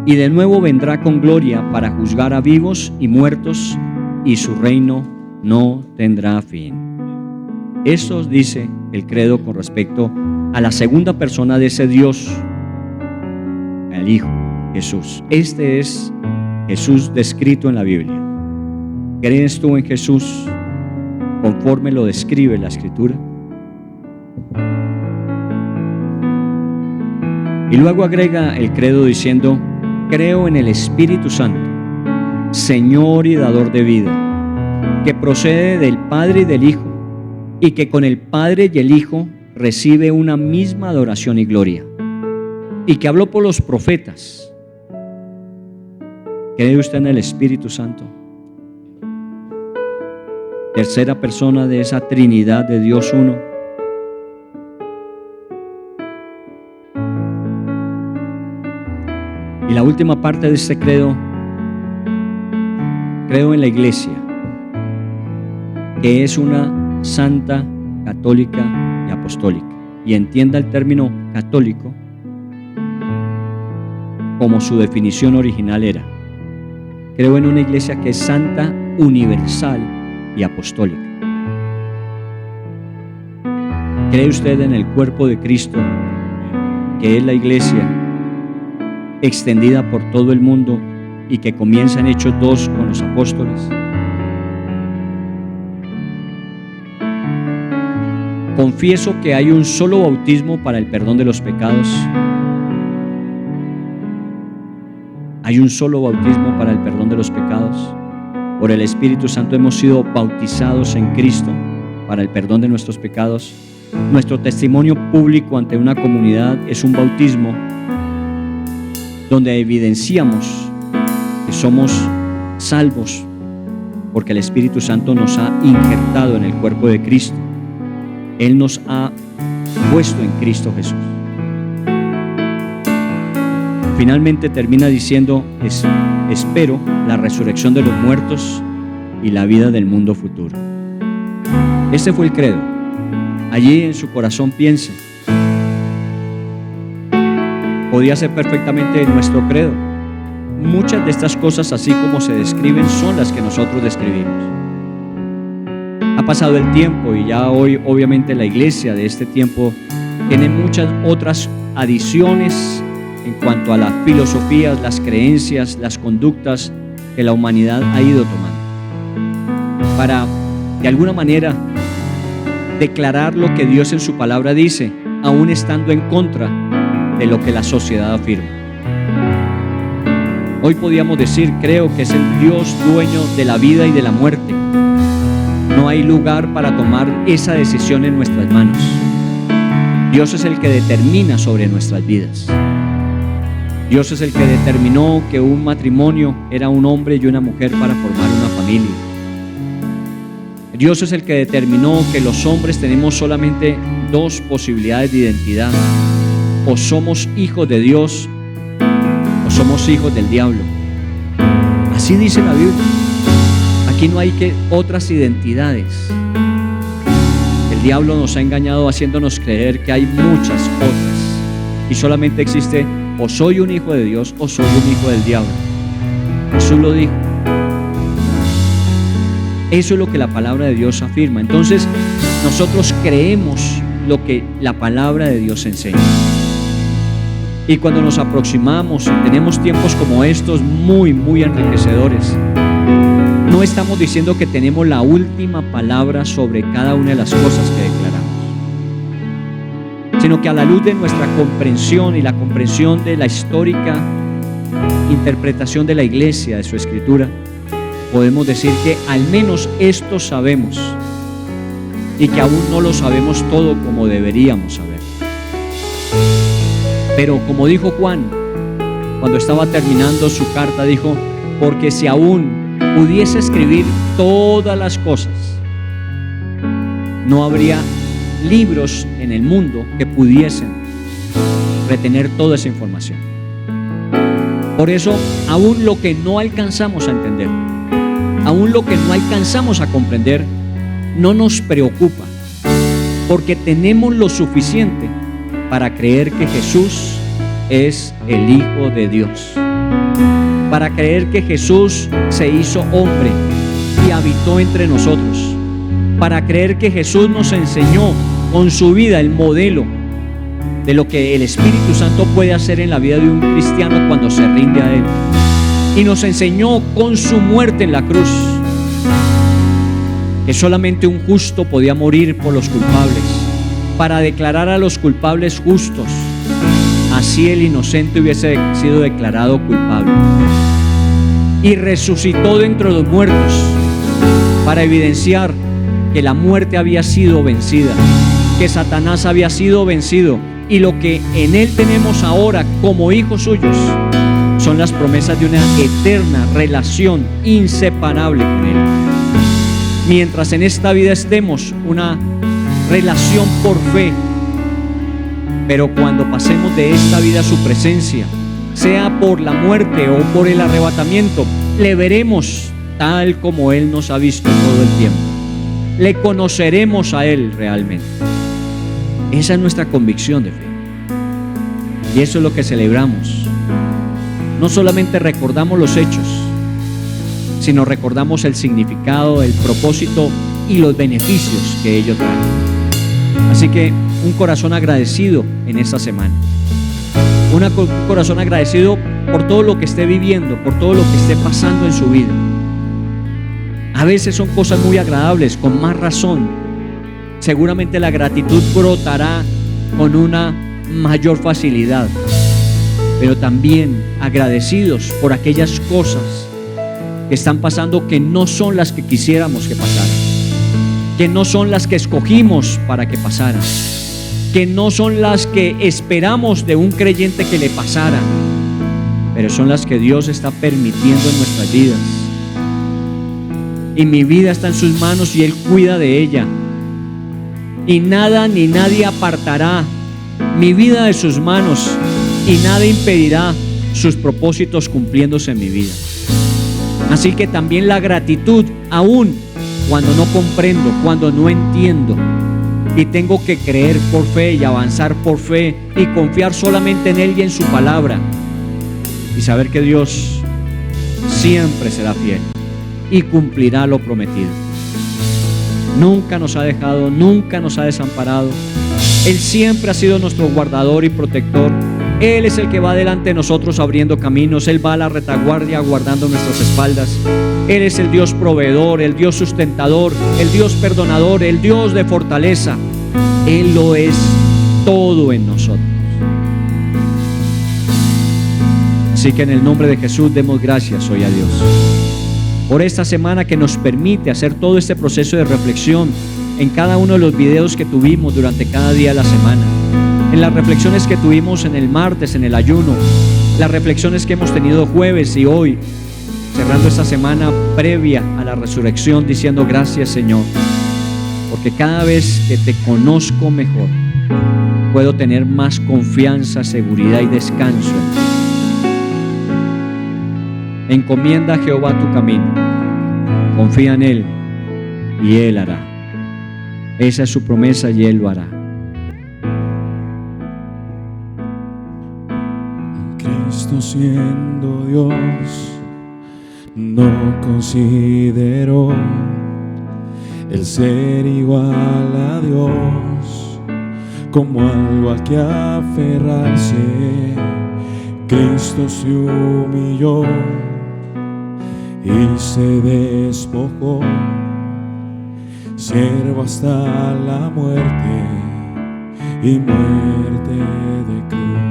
y de nuevo vendrá con gloria para juzgar a vivos y muertos, y su reino no tendrá fin. Esto dice el credo con respecto a la segunda persona de ese Dios, el Hijo, Jesús. Este es Jesús descrito en la Biblia. ¿Crees tú en Jesús conforme lo describe la Escritura? Y luego agrega el credo diciendo, creo en el Espíritu Santo, Señor y dador de vida, que procede del Padre y del Hijo, y que con el Padre y el Hijo recibe una misma adoración y gloria, y que habló por los profetas. ¿Cree usted en el Espíritu Santo? Tercera persona de esa Trinidad de Dios uno. la última parte de este credo: creo en la Iglesia, que es una santa, católica y apostólica. Y entienda el término católico como su definición original era. Creo en una iglesia que es santa, universal y apostólica. ¿Cree usted en el cuerpo de Cristo, que es la iglesia extendida por todo el mundo y que comienza en Hechos 2 con los apóstoles? Confieso que hay un solo bautismo para el perdón de los pecados. Hay un solo bautismo para el perdón de los pecados. Por el Espíritu Santo hemos sido bautizados en Cristo para el perdón de nuestros pecados. Nuestro testimonio público ante una comunidad es un bautismo donde evidenciamos que somos salvos porque el Espíritu Santo nos ha injertado en el cuerpo de Cristo. Él nos ha puesto en Cristo Jesús. Finalmente termina diciendo: espero la resurrección de los muertos y la vida del mundo futuro. Este fue el credo. Allí en su corazón piense. Podía ser perfectamente nuestro credo. Muchas de estas cosas, así como se describen, son las que nosotros describimos. Ha pasado el tiempo y ya hoy obviamente la iglesia de este tiempo tiene muchas otras adiciones en cuanto a las filosofías, las creencias, las conductas que la humanidad ha ido tomando para, de alguna manera, declarar lo que Dios en su palabra dice, aún estando en contra de lo que la sociedad afirma. Hoy podríamos decir: creo que es el Dios dueño de la vida y de la muerte. No hay lugar para tomar esa decisión en nuestras manos. Dios es el que determina sobre nuestras vidas. Dios es el que determinó que un matrimonio era un hombre y una mujer para formar una familia. Dios es el que determinó que los hombres tenemos solamente dos posibilidades de identidad: o somos hijos de Dios o somos hijos del diablo. Así dice la Biblia. Aquí no hay otras identidades. El diablo nos ha engañado haciéndonos creer que hay muchas otras y solamente existe: o soy un hijo de Dios o soy un hijo del diablo. Jesús lo dijo. Eso es lo que la palabra de Dios afirma. Entonces nosotros creemos lo que la palabra de Dios enseña. Y cuando nos aproximamos y tenemos tiempos como estos muy enriquecedores, no estamos diciendo que tenemos la última palabra sobre cada una de las cosas que declaramos, sino que a la luz de nuestra comprensión y la comprensión de la histórica interpretación de la iglesia, de su escritura, podemos decir que al menos esto sabemos y que aún no lo sabemos todo como deberíamos saber. Pero como dijo Juan, cuando estaba terminando su carta, dijo: porque si aún pudiese escribir todas las cosas, no habría libros en el mundo que pudiesen retener toda esa información. Por eso, aún lo que no alcanzamos a entender, aún lo que no alcanzamos a comprender, no nos preocupa, porque tenemos lo suficiente para creer que Jesús es el Hijo de Dios, para creer que Jesús se hizo hombre y habitó entre nosotros, para creer que Jesús nos enseñó con su vida el modelo de lo que el Espíritu Santo puede hacer en la vida de un cristiano cuando se rinde a Él, y nos enseñó con su muerte en la cruz que solamente un justo podía morir por los culpables, para declarar a los culpables justos, así el inocente hubiese sido declarado culpable. Y resucitó de entre los muertos para evidenciar que la muerte había sido vencida, que Satanás había sido vencido, y lo que en Él tenemos ahora como hijos suyos son las promesas de una eterna relación inseparable con Él. Mientras en esta vida estemos, una relación por fe, pero cuando pasemos de esta vida a su presencia, sea por la muerte o por el arrebatamiento, le veremos tal como Él nos ha visto todo el tiempo. Le conoceremos a Él realmente. Esa es nuestra convicción de fe. Y eso es lo que celebramos. No solamente recordamos los hechos, sino recordamos el significado, el propósito y los beneficios que ellos traen. Así que un corazón agradecido en esta semana. Un corazón agradecido por todo lo que esté viviendo, por todo lo que esté pasando en su vida. A veces son cosas muy agradables, con más razón. Seguramente la gratitud brotará con una mayor facilidad. Pero también agradecidos por aquellas cosas que están pasando que no son las que quisiéramos que pasaran, que no son las que escogimos para que pasaran, que no son las que esperamos de un creyente que le pasaran, pero son las que Dios está permitiendo en nuestras vidas. Y mi vida está en sus manos y Él cuida de ella. Y nada ni nadie apartará mi vida de sus manos, y nada impedirá sus propósitos cumpliéndose en mi vida. Así que también la gratitud, aún cuando no comprendo, cuando no entiendo, y tengo que creer por fe y avanzar por fe y confiar solamente en Él y en su palabra, y saber que Dios siempre será fiel y cumplirá lo prometido. Nunca nos ha dejado, nunca nos ha desamparado. Él siempre ha sido nuestro guardador y protector. Él es el que va delante de nosotros abriendo caminos. Él va a la retaguardia guardando nuestras espaldas. Él es el Dios proveedor, el Dios sustentador, el Dios perdonador, el Dios de fortaleza. Él lo es todo en nosotros. Así que en el nombre de Jesús demos gracias hoy a Dios por esta semana que nos permite hacer todo este proceso de reflexión en cada uno de los videos que tuvimos durante cada día de la semana, en las reflexiones que tuvimos en el martes, en el ayuno, las reflexiones que hemos tenido jueves y hoy, cerrando esta semana previa a la resurrección, diciendo gracias, Señor, porque cada vez que te conozco mejor, puedo tener más confianza, seguridad y descanso en ti. Encomienda a Jehová tu camino, confía en Él y Él hará. Esa es su promesa y Él lo hará. Cristo siendo Dios, no consideró el ser igual a Dios como algo a que aferrarse. Cristo se humilló y se despojó, siervo hasta la muerte y muerte de cruz.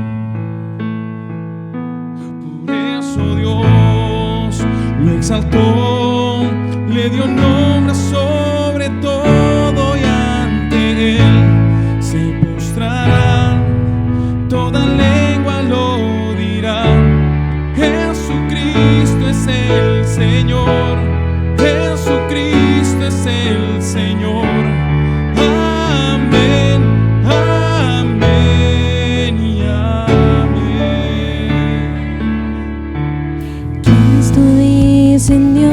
Por eso Dios lo exaltó, le dio nombre sobre todo, y ante Él se postrarán, toda lengua lo dirá. Jesucristo es el Señor, Jesucristo es el Señor. Amén, amén y amén. Cristo descendió,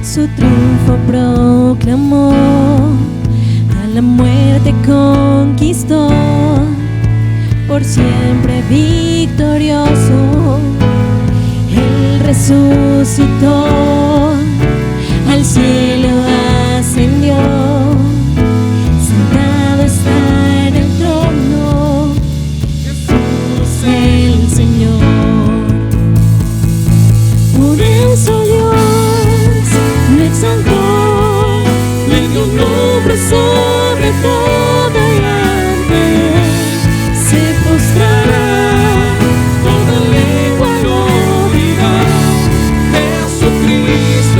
su triunfo proclamó, a la muerte conquistó, por siempre victorioso. Él resucitó, al cielo ascendió, sentado está en el trono. Jesús el Señor. Por eso Dios lo exaltó, le dio un nombre sobre todo, y ante Él se postrará, toda lengua lo dirá. Jesucristo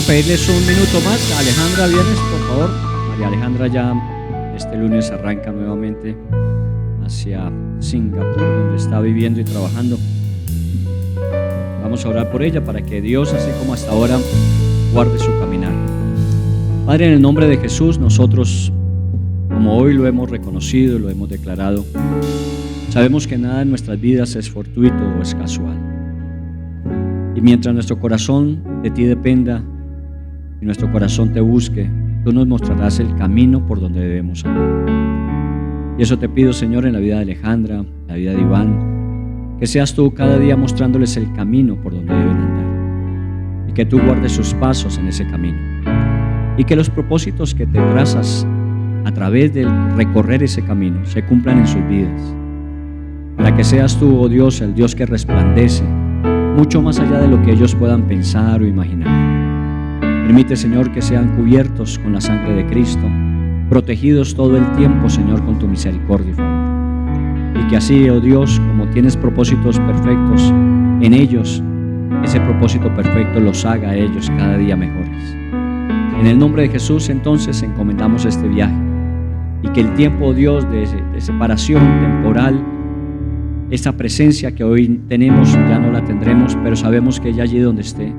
pedirles un minuto más. Alejandra, ¿vienes, por favor? María Alejandra ya este lunes arranca nuevamente hacia Singapur, donde está viviendo y trabajando. Vamos a orar por ella para que Dios, así como hasta ahora, guarde su caminar. Padre, en el nombre de Jesús, nosotros, como hoy lo hemos reconocido y lo hemos declarado, sabemos que nada en nuestras vidas es fortuito o es casual. Y mientras nuestro corazón de ti dependa y nuestro corazón te busque, tú nos mostrarás el camino por donde debemos andar. Y eso te pido, Señor, en la vida de Alejandra, la vida de Iván, que seas tú cada día mostrándoles el camino por donde deben andar y que tú guardes sus pasos en ese camino y que los propósitos que te trazas a través de recorrer ese camino se cumplan en sus vidas, para que seas tú, oh Dios, el Dios que resplandece mucho más allá de lo que ellos puedan pensar o imaginar. Permite, Señor, que sean cubiertos con la sangre de Cristo, protegidos todo el tiempo, Señor, con tu misericordia y favor. Y que así, oh Dios, como tienes propósitos perfectos en ellos, ese propósito perfecto los haga a ellos cada día mejores. En el nombre de Jesús, entonces, encomendamos este viaje y que el tiempo, oh Dios, de separación temporal, esta presencia que hoy tenemos ya no la tendremos, pero sabemos que ella allí donde esté,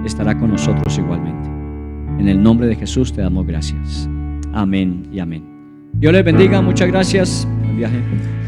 estará con nosotros igualmente. En el nombre de Jesús te damos gracias. Amén y amén. Dios les bendiga, muchas gracias. Buen viaje.